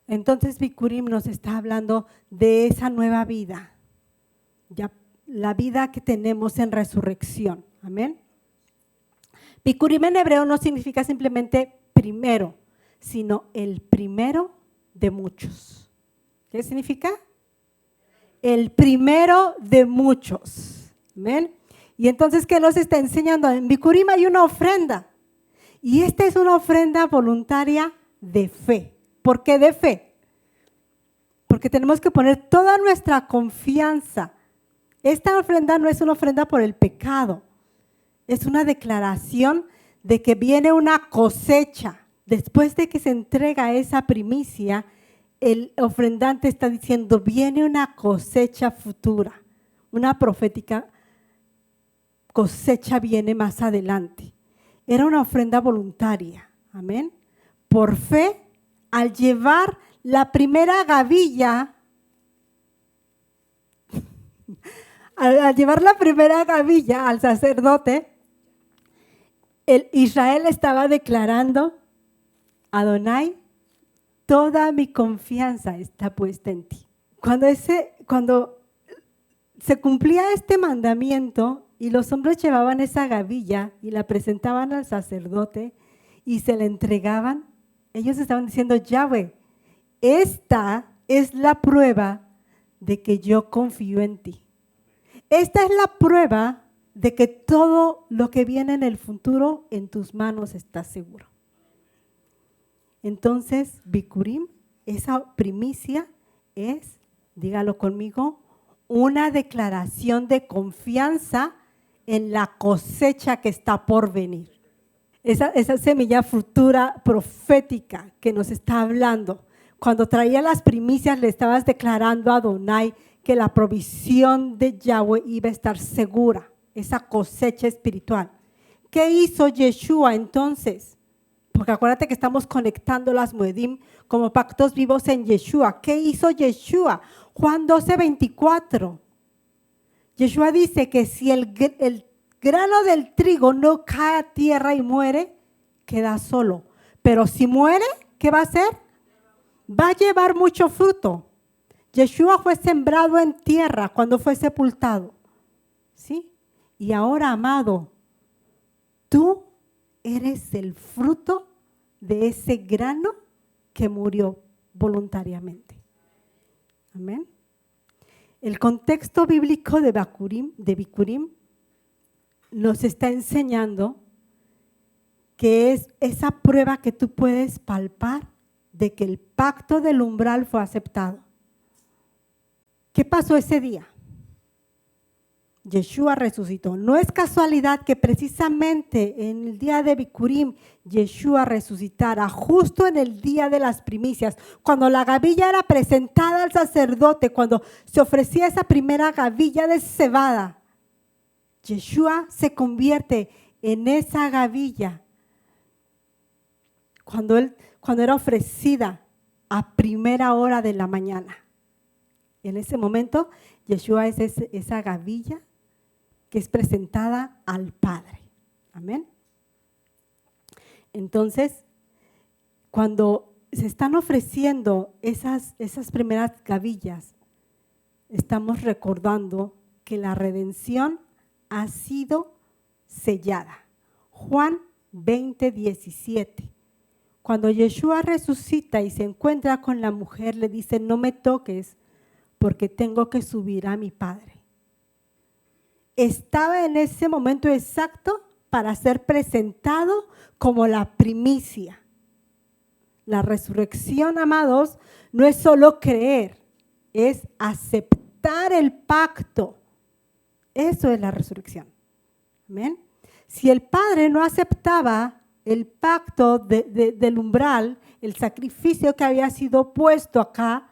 Entonces Bikurim nos está hablando de esa nueva vida, ya la vida que tenemos en resurrección. Amén. Bikurim en hebreo no significa simplemente primero, sino el primero de muchos. ¿Qué significa? El primero de muchos. Amén. Y entonces, ¿qué nos está enseñando? En Bikurim hay una ofrenda. Y esta es una ofrenda voluntaria de fe. ¿Por qué de fe? Porque tenemos que poner toda nuestra confianza. Esta ofrenda no es una ofrenda por el pecado. Es una declaración de que viene una cosecha. Después de que se entrega esa primicia, el ofrendante está diciendo: viene una cosecha futura, una profética cosecha viene más adelante. Era una ofrenda voluntaria, amén. Por fe, al llevar la primera gavilla, al llevar la primera gavilla al sacerdote, Israel estaba declarando: Adonai, toda mi confianza está puesta en ti. Cuando se cumplía este mandamiento y los hombres llevaban esa gavilla y la presentaban al sacerdote y se la entregaban, ellos estaban diciendo: Yahweh, esta es la prueba de que yo confío en ti. Esta es la prueba de que todo lo que viene en el futuro en tus manos está seguro. Entonces, Bikurim, esa primicia es, dígalo conmigo, una declaración de confianza en la cosecha que está por venir. Esa semilla futura profética que nos está hablando. Cuando traía las primicias le estabas declarando a Adonai que la provisión de Yahweh iba a estar segura, esa cosecha espiritual. ¿Qué hizo Yeshua entonces? Porque acuérdate que estamos conectando las Moedim como pactos vivos en Yeshua. ¿Qué hizo Yeshua? Juan 12:24. Yeshua dice que si el grano del trigo no cae a tierra y muere, queda solo. Pero si muere, ¿qué va a hacer? Va a llevar mucho fruto. Yeshua fue sembrado en tierra cuando fue sepultado. ¿Sí? Y ahora, amado, tú eres el fruto de ese grano que murió voluntariamente. Amén. El contexto bíblico de Bikurim nos está enseñando que es esa prueba que tú puedes palpar de que el pacto del umbral fue aceptado. ¿Qué pasó ese día? Yeshua resucitó. No es casualidad que precisamente en el día de Bikurim Yeshua resucitara justo en el día de las primicias, cuando la gavilla era presentada al sacerdote, cuando se ofrecía esa primera gavilla de cebada. Yeshua se convierte en esa gavilla cuando era ofrecida a primera hora de la mañana. En ese momento Yeshua es esa gavilla que es presentada al Padre. Amén. Entonces, cuando se están ofreciendo esas primeras gavillas, estamos recordando que la redención ha sido sellada. Juan 20:17. Cuando Yeshua resucita y se encuentra con la mujer, le dice: no me toques porque tengo que subir a mi Padre. Estaba en ese momento exacto para ser presentado como la primicia. La resurrección, amados, no es solo creer, es aceptar el pacto. Eso es la resurrección. Amén. Si el Padre no aceptaba el pacto del umbral, el sacrificio que había sido puesto acá,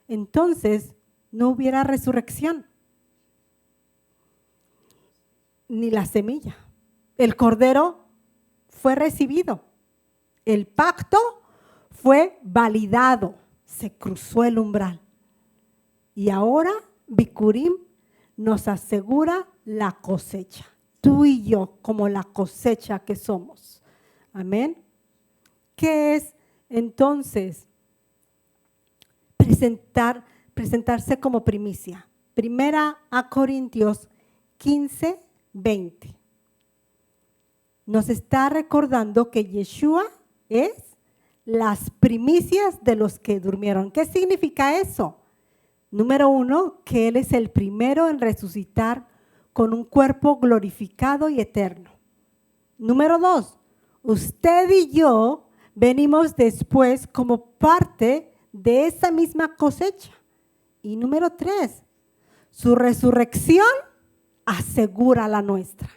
entonces no hubiera resurrección. Ni la semilla. El cordero fue recibido. El pacto fue validado. Se cruzó el umbral. Y ahora Bikurim nos asegura la cosecha. Tú y yo como la cosecha que somos. Amén. ¿Qué es entonces presentarse como primicia? Primera a Corintios 15:20. Nos está recordando que Yeshua es las primicias de los que durmieron. ¿Qué significa eso? Número 1, que Él es el primero en resucitar con un cuerpo glorificado y eterno. Número 2, usted y yo venimos después como parte de esa misma cosecha. Y número 3, su resurrección asegura la nuestra,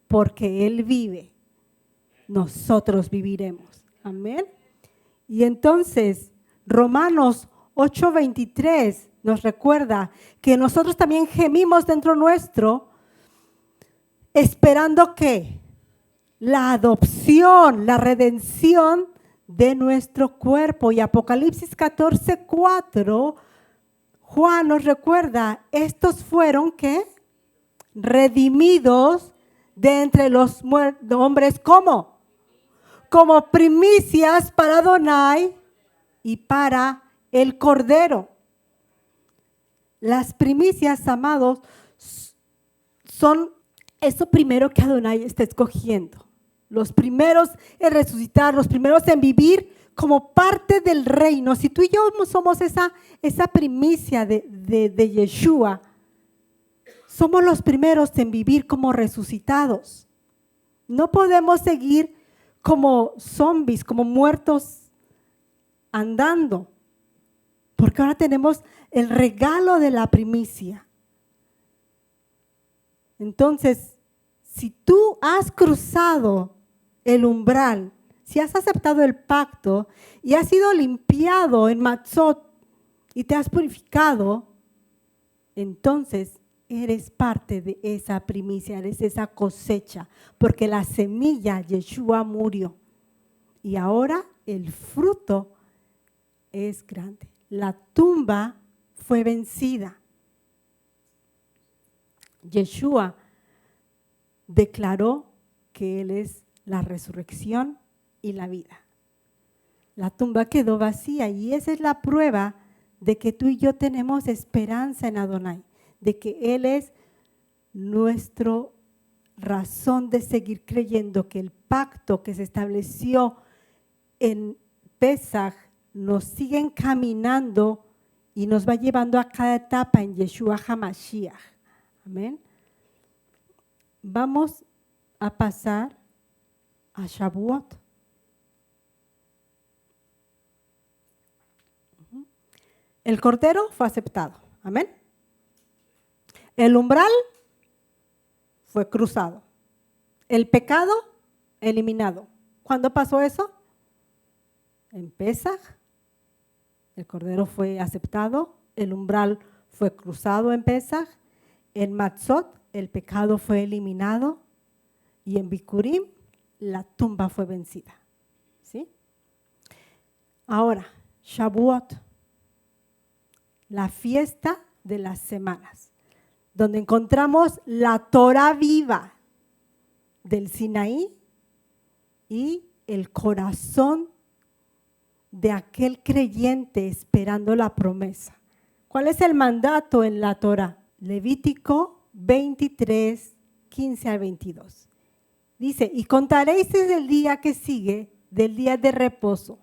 porque Él vive, nosotros viviremos. Amén. Y entonces, Romanos 8:23 nos recuerda que nosotros también gemimos dentro nuestro, esperando que la adopción, la redención de nuestro cuerpo. Y Apocalipsis 14:4, Juan nos recuerda, estos fueron ¿qué? Redimidos de entre los hombres, ¿cómo? Como primicias para Adonai y para el Cordero. Las primicias, amados, son eso primero que Adonai está escogiendo. Los primeros en resucitar, los primeros en vivir como parte del reino. Si tú y yo somos esa primicia de Yeshua, somos los primeros en vivir como resucitados. No podemos seguir como zombies, como muertos andando, porque ahora tenemos el regalo de la primicia. Entonces, si tú has cruzado el umbral, Si has aceptado el pacto y has sido limpiado en Matzot y te has purificado, entonces eres parte de esa primicia, eres esa cosecha, porque la semilla, Yeshua, murió. Y ahora el fruto es grande. La tumba fue vencida. Yeshua declaró que Él es la resurrección y la vida. La tumba quedó vacía y esa es la prueba de que tú y yo tenemos esperanza en Adonai, de que Él es nuestra razón de seguir creyendo que el pacto que se estableció en Pesaj nos sigue encaminando y nos va llevando a cada etapa en Yeshua HaMashiach. Amén. Vamos a pasar a Shavuot. El cordero fue aceptado. Amén. El umbral fue cruzado. El pecado eliminado. ¿Cuándo pasó eso? En Pesaj. El cordero fue aceptado. El umbral fue cruzado en Pesaj. En Matzot el pecado fue eliminado. Y en Bikurim la tumba fue vencida. ¿Sí? Ahora, Shavuot, la fiesta de las semanas, donde encontramos la Torah viva del Sinaí y el corazón de aquel creyente esperando la promesa. ¿Cuál es el mandato en la Torah? Levítico 23, 15 al 22. Dice, y contaréis desde el día que sigue del día de reposo,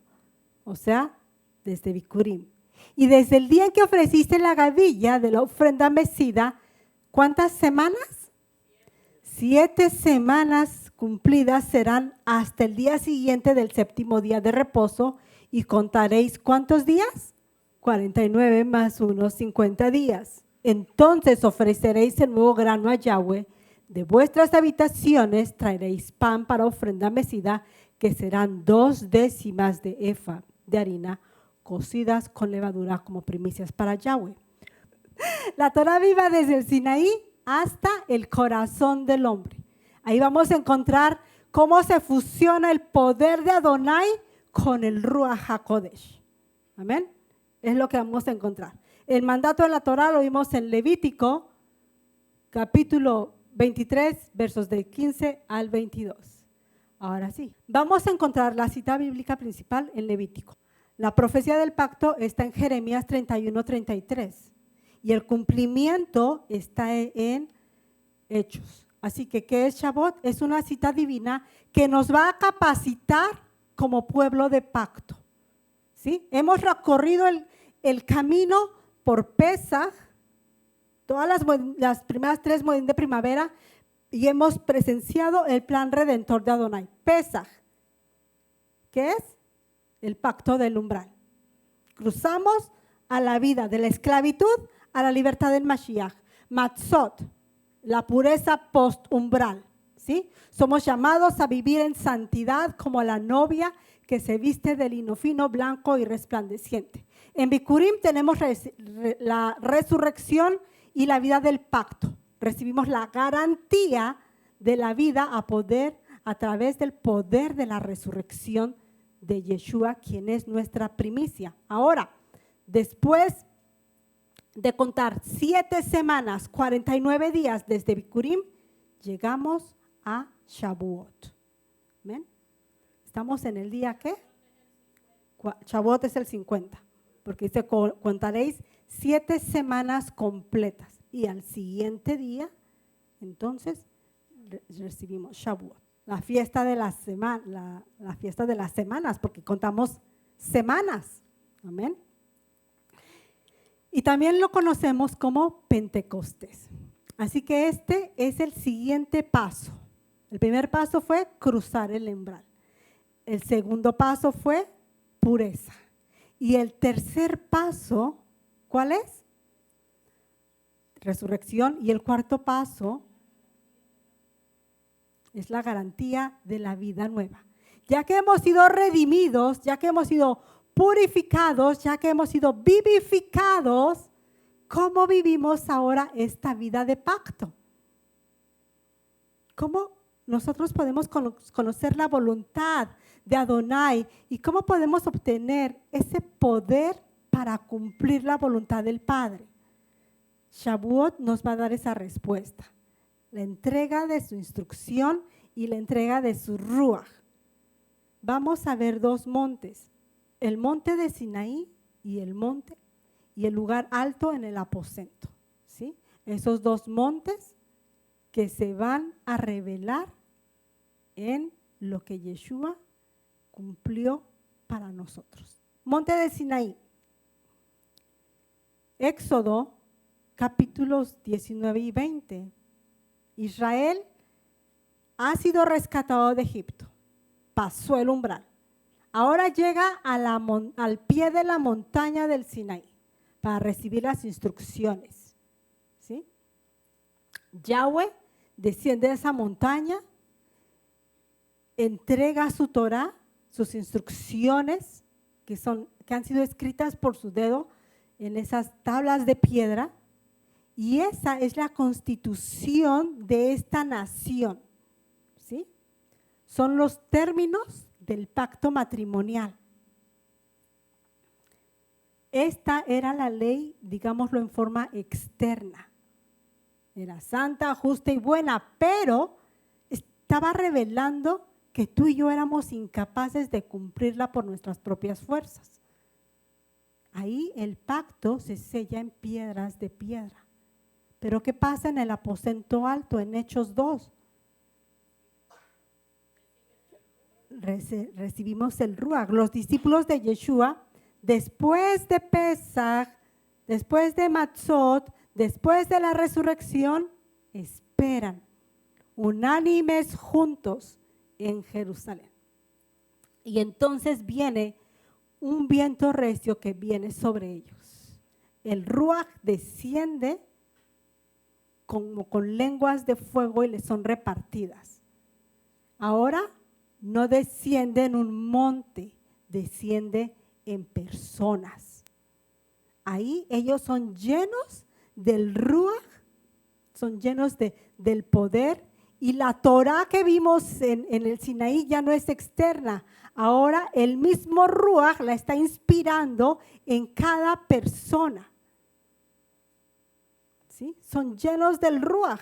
o sea, desde Bikurim. Y desde el día en que ofreciste la gavilla de la ofrenda mecida, ¿cuántas semanas? 7 semanas cumplidas serán hasta el día siguiente del séptimo día de reposo. Y contaréis, ¿cuántos días? 49 más 1, 50 días. Entonces ofreceréis el nuevo grano a Yahweh. De vuestras habitaciones traeréis pan para ofrenda mecida, que serán 2 décimas de efa de harina, cocidas con levadura como primicias para Yahweh. La Torah viva desde el Sinaí hasta el corazón del hombre. Ahí vamos a encontrar cómo se fusiona el poder de Adonai con el Ruach HaKodesh. Amén. Es lo que vamos a encontrar. El mandato de la Torah lo vimos en Levítico, capítulo 23, versos del 15 al 22. Ahora sí, vamos a encontrar la cita bíblica principal en Levítico. La profecía del pacto está en Jeremías 31, 33 y el cumplimiento está en Hechos. Así que, ¿qué es Shavuot? Es una cita divina que nos va a capacitar como pueblo de pacto. ¿Sí? Hemos recorrido el camino por Pesaj, todas las primeras 3 moedim de primavera, y hemos presenciado el plan redentor de Adonai. Pesaj, ¿qué es? El pacto del umbral. Cruzamos a la vida de la esclavitud a la libertad del Mashiach. Matzot, la pureza post-umbral. ¿Sí? Somos llamados a vivir en santidad como la novia que se viste de lino fino, blanco y resplandeciente. En Bikurim tenemos la resurrección y la vida del pacto. Recibimos la garantía de la vida a través del poder de la resurrección de Yeshua, quien es nuestra primicia. Ahora, después de contar 7 semanas, 49 días desde Bikurim, llegamos a Shavuot. ¿Ven? Estamos en el día ¿qué? Shavuot es el 50, porque dice contaréis 7 semanas completas y al siguiente día, entonces recibimos Shavuot. La fiesta de las semanas, la fiesta de las semanas, porque contamos semanas. Amén. Y también lo conocemos como Pentecostés. Así que este es el siguiente paso. El primer paso fue cruzar el umbral. El segundo paso fue pureza. Y el tercer paso, ¿cuál es? Resurrección. Y el cuarto paso es la garantía de la vida nueva. ya que hemos sido redimidos, ya que hemos sido purificados, ya que hemos sido vivificados, ¿cómo vivimos ahora esta vida de pacto? ¿Cómo nosotros podemos conocer la voluntad de Adonai y cómo podemos obtener ese poder para cumplir la voluntad del Padre? Shavuot nos va a dar esa respuesta, la entrega de su instrucción y la entrega de su Ruach. Vamos a ver dos montes, el monte de Sinaí y el lugar alto en el aposento, ¿sí? Esos dos montes que se van a revelar en lo que Yeshua cumplió para nosotros. Monte de Sinaí. Éxodo, capítulos 19 y 20. Israel ha sido rescatado de Egipto, pasó el umbral. Ahora llega al pie de la montaña del Sinaí para recibir las instrucciones, ¿sí? Yahweh desciende de esa montaña, entrega su Torah, sus instrucciones que han sido escritas por su dedo en esas tablas de piedra, y esa es la constitución de esta nación, ¿sí? Son los términos del pacto matrimonial. Esta era la ley, digámoslo en forma externa. Era santa, justa y buena, pero estaba revelando que tú y yo éramos incapaces de cumplirla por nuestras propias fuerzas. Ahí el pacto se sella en piedras de piedra. Pero ¿qué pasa en el aposento alto, en Hechos 2? Recibimos el Ruach. Los discípulos de Yeshua, después de Pesach, después de Matzot, después de la resurrección, esperan unánimes juntos en Jerusalén. Y entonces viene un viento recio que viene sobre ellos. El Ruach desciende como con lenguas de fuego y les son repartidas. Ahora no desciende en un monte, desciende en personas. Ahí ellos son llenos del Ruach, son llenos del poder, y la Torah que vimos en el Sinaí ya no es externa. Ahora el mismo Ruach la está inspirando en cada persona. ¿Sí? Son llenos del Ruach.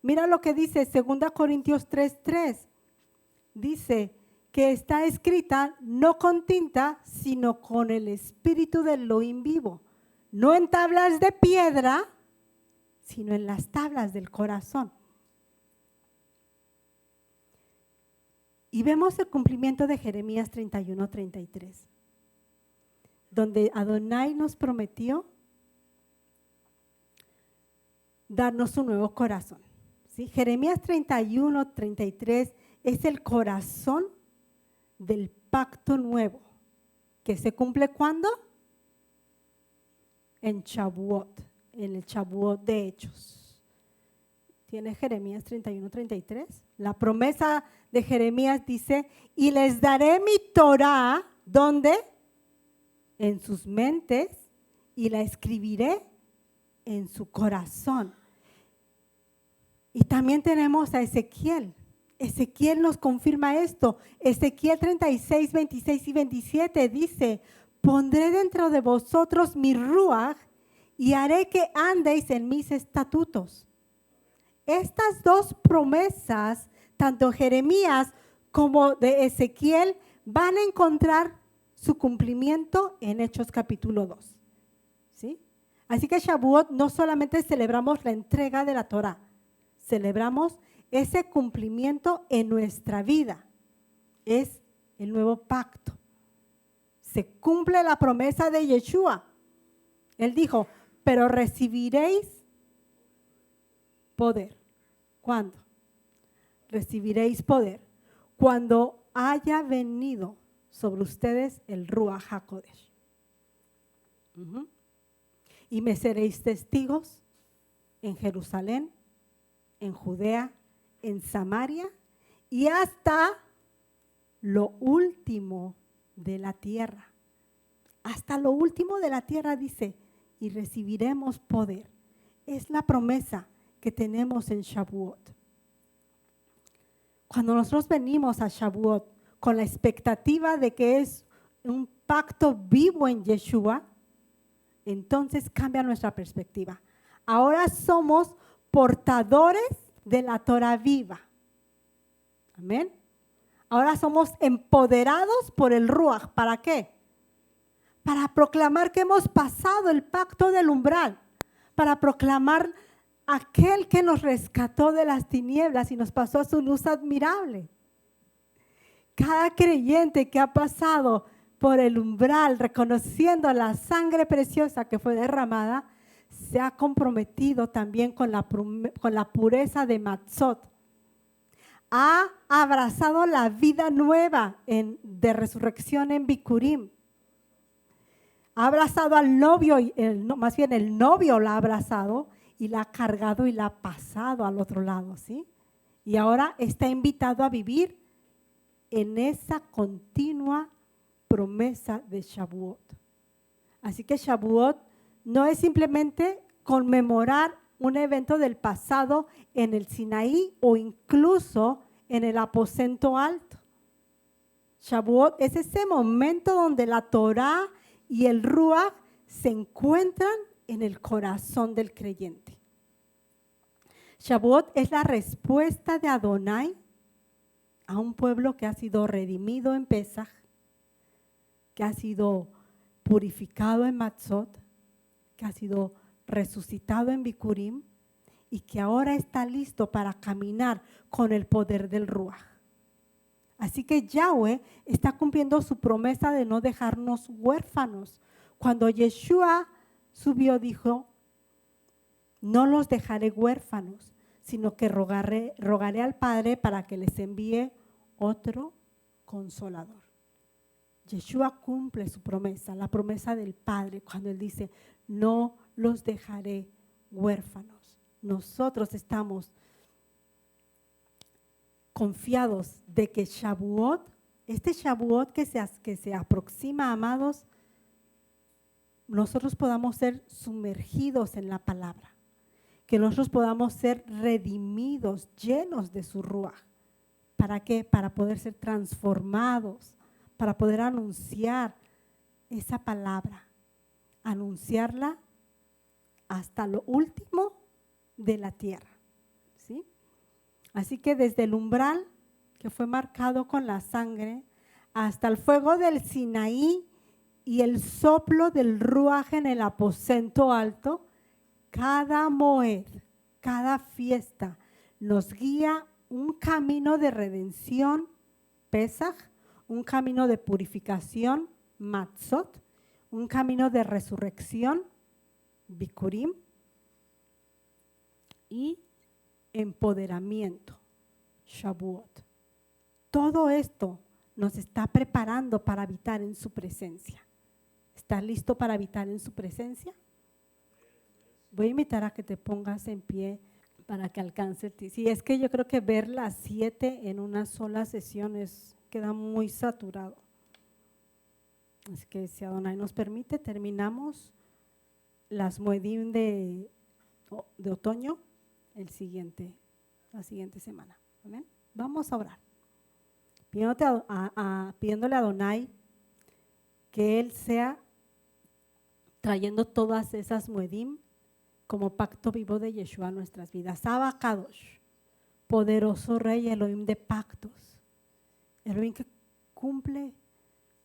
Mira lo que dice 2 Corintios 3:3. Dice que está escrita no con tinta, sino con el espíritu del Elohim vivo. No en tablas de piedra, sino en las tablas del corazón. Y vemos el cumplimiento de Jeremías 31:33, donde Adonai nos prometió darnos un nuevo corazón, ¿sí? Jeremías 31:33 es el corazón del pacto nuevo, que se cumple ¿cuándo? En Shavuot, en el Shavuot de Hechos. ¿Tiene Jeremías 31:33? La promesa de Jeremías dice, y les daré mi Torah, ¿dónde? En sus mentes, y la escribiré en su corazón. Y también tenemos a Ezequiel. Ezequiel nos confirma esto. Ezequiel 36, 26 y 27 dice, pondré dentro de vosotros mi Ruach y haré que andéis en mis estatutos. Estas dos promesas, tanto Jeremías como de Ezequiel, van a encontrar su cumplimiento en Hechos capítulo 2. ¿Sí? Así que Shavuot no solamente celebramos la entrega de la Torah, celebramos ese cumplimiento en nuestra vida. Es el nuevo pacto. Se cumple la promesa de Yeshua. Él dijo, pero recibiréis poder. ¿Cuándo? Recibiréis poder cuando haya venido sobre ustedes el Ruach HaKodesh. Y me seréis testigos en Jerusalén, en Judea, en Samaria y hasta lo último de la tierra. Hasta lo último de la tierra dice, y recibiremos poder. Es la promesa que tenemos en Shavuot. Cuando nosotros venimos a Shavuot con la expectativa de que es un pacto vivo en Yeshua, entonces cambia nuestra perspectiva. Ahora somos portadores de la Torah viva. Amén. Ahora somos empoderados por el Ruach. ¿Para qué? Para proclamar que hemos pasado el pacto del umbral. Para proclamar aquel que nos rescató de las tinieblas y nos pasó a su luz admirable. Cada creyente que ha pasado por el umbral, reconociendo la sangre preciosa que fue derramada, se ha comprometido también con la pureza de Matzot. Ha abrazado la vida nueva de resurrección en Bikurim. Ha abrazado al novio, más bien el novio la ha abrazado y la ha cargado y la ha pasado al otro lado, ¿sí? Y ahora está invitado a vivir en esa continua promesa de Shavuot. Así que Shavuot no es simplemente conmemorar un evento del pasado en el Sinaí o incluso en el aposento alto. Shavuot es ese momento donde la Torah y el Ruach se encuentran en el corazón del creyente. Shavuot es la respuesta de Adonai a un pueblo que ha sido redimido en Pesaj, que ha sido purificado en Matzot, que ha sido resucitado en Bikurim y que ahora está listo para caminar con el poder del Ruach. Así que Yahweh está cumpliendo su promesa de no dejarnos huérfanos. Cuando Yeshua subió, dijo, no los dejaré huérfanos, sino que rogaré al Padre para que les envíe otro consolador. Yeshua cumple su promesa, la promesa del Padre, cuando Él dice, no los dejaré huérfanos. Nosotros estamos confiados de que Shavuot, este Shavuot que se aproxima, amados, nosotros podamos ser sumergidos en la palabra, que nosotros podamos ser redimidos, llenos de su Ruach. ¿Para qué? Para poder ser transformados, para poder anunciar esa palabra, anunciarla hasta lo último de la tierra, ¿sí? Así que desde el umbral que fue marcado con la sangre hasta el fuego del Sinaí y el soplo del Ruach en el aposento alto, cada moed, cada fiesta nos guía un camino de redención, Pesaj, un camino de purificación, Matzot, un camino de resurrección, Bikurim, y empoderamiento, Shavuot. Todo esto nos está preparando para habitar en su presencia. ¿Estás listo para habitar en su presencia? Voy a invitar a que te pongas en pie para que alcance el tiempo. Sí, es que yo creo que ver las 7 en una sola sesión queda muy saturado. Así que si Adonai nos permite, terminamos las Moedim de otoño la siguiente semana. ¿Amén? Vamos a orar. Pidiéndole a Adonai que Él sea trayendo todas esas Moedim como pacto vivo de Yeshua a nuestras vidas. Abba Kadosh, poderoso Rey Elohim de pactos, Elohim que cumple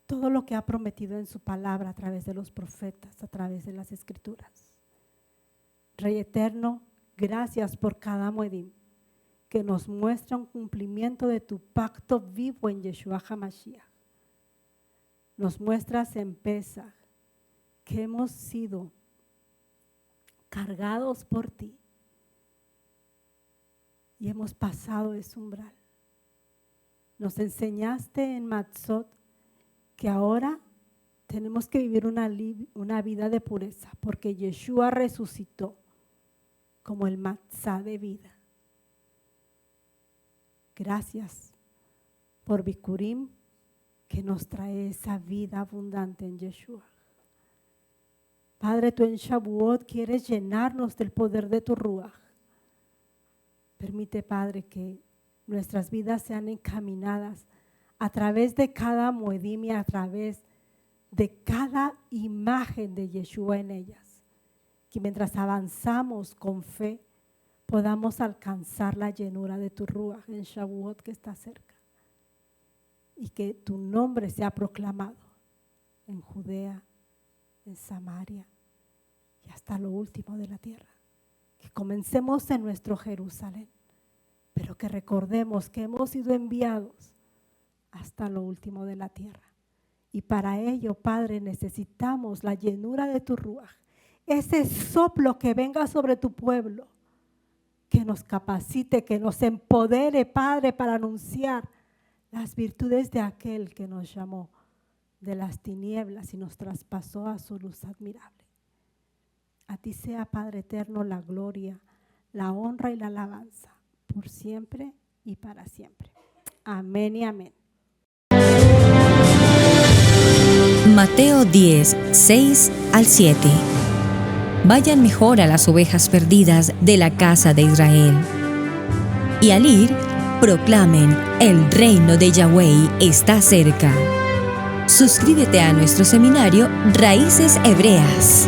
todo lo que ha prometido en su palabra a través de los profetas, a través de las escrituras. Rey eterno, gracias por cada Moedim que nos muestra un cumplimiento de tu pacto vivo en Yeshua HaMashiach. Nos muestras en Pesaj que hemos sido cargados por ti y hemos pasado ese umbral. Nos enseñaste en Matzot que ahora tenemos que vivir una vida de pureza porque Yeshua resucitó como el matzá de vida. Gracias por Bikurim, que nos trae esa vida abundante en Yeshua. Padre, tú en Shavuot quieres llenarnos del poder de tu Ruach. Permite, Padre, que nuestras vidas sean encaminadas a través de cada moedim y a través de cada imagen de Yeshua en ellas. Que mientras avanzamos con fe, podamos alcanzar la llenura de tu Ruach en Shavuot que está cerca. Y que tu nombre sea proclamado en Judea, en Samaria y hasta lo último de la tierra. Que comencemos en nuestro Jerusalén, pero que recordemos que hemos sido enviados hasta lo último de la tierra. Y para ello, Padre, necesitamos la llenura de tu Ruach, ese soplo que venga sobre tu pueblo, que nos capacite, que nos empodere, Padre, para anunciar las virtudes de aquel que nos llamó de las tinieblas y nos traspasó a su luz admirable. A ti sea, Padre eterno, la gloria, la honra y la alabanza, por siempre y para siempre. Amén y amén. Mateo 10, 6 al 7. Vayan mejor a las ovejas perdidas de la casa de Israel. Y al ir, proclamen, el reino de Yahweh está cerca. Suscríbete a nuestro seminario Raíces Hebreas.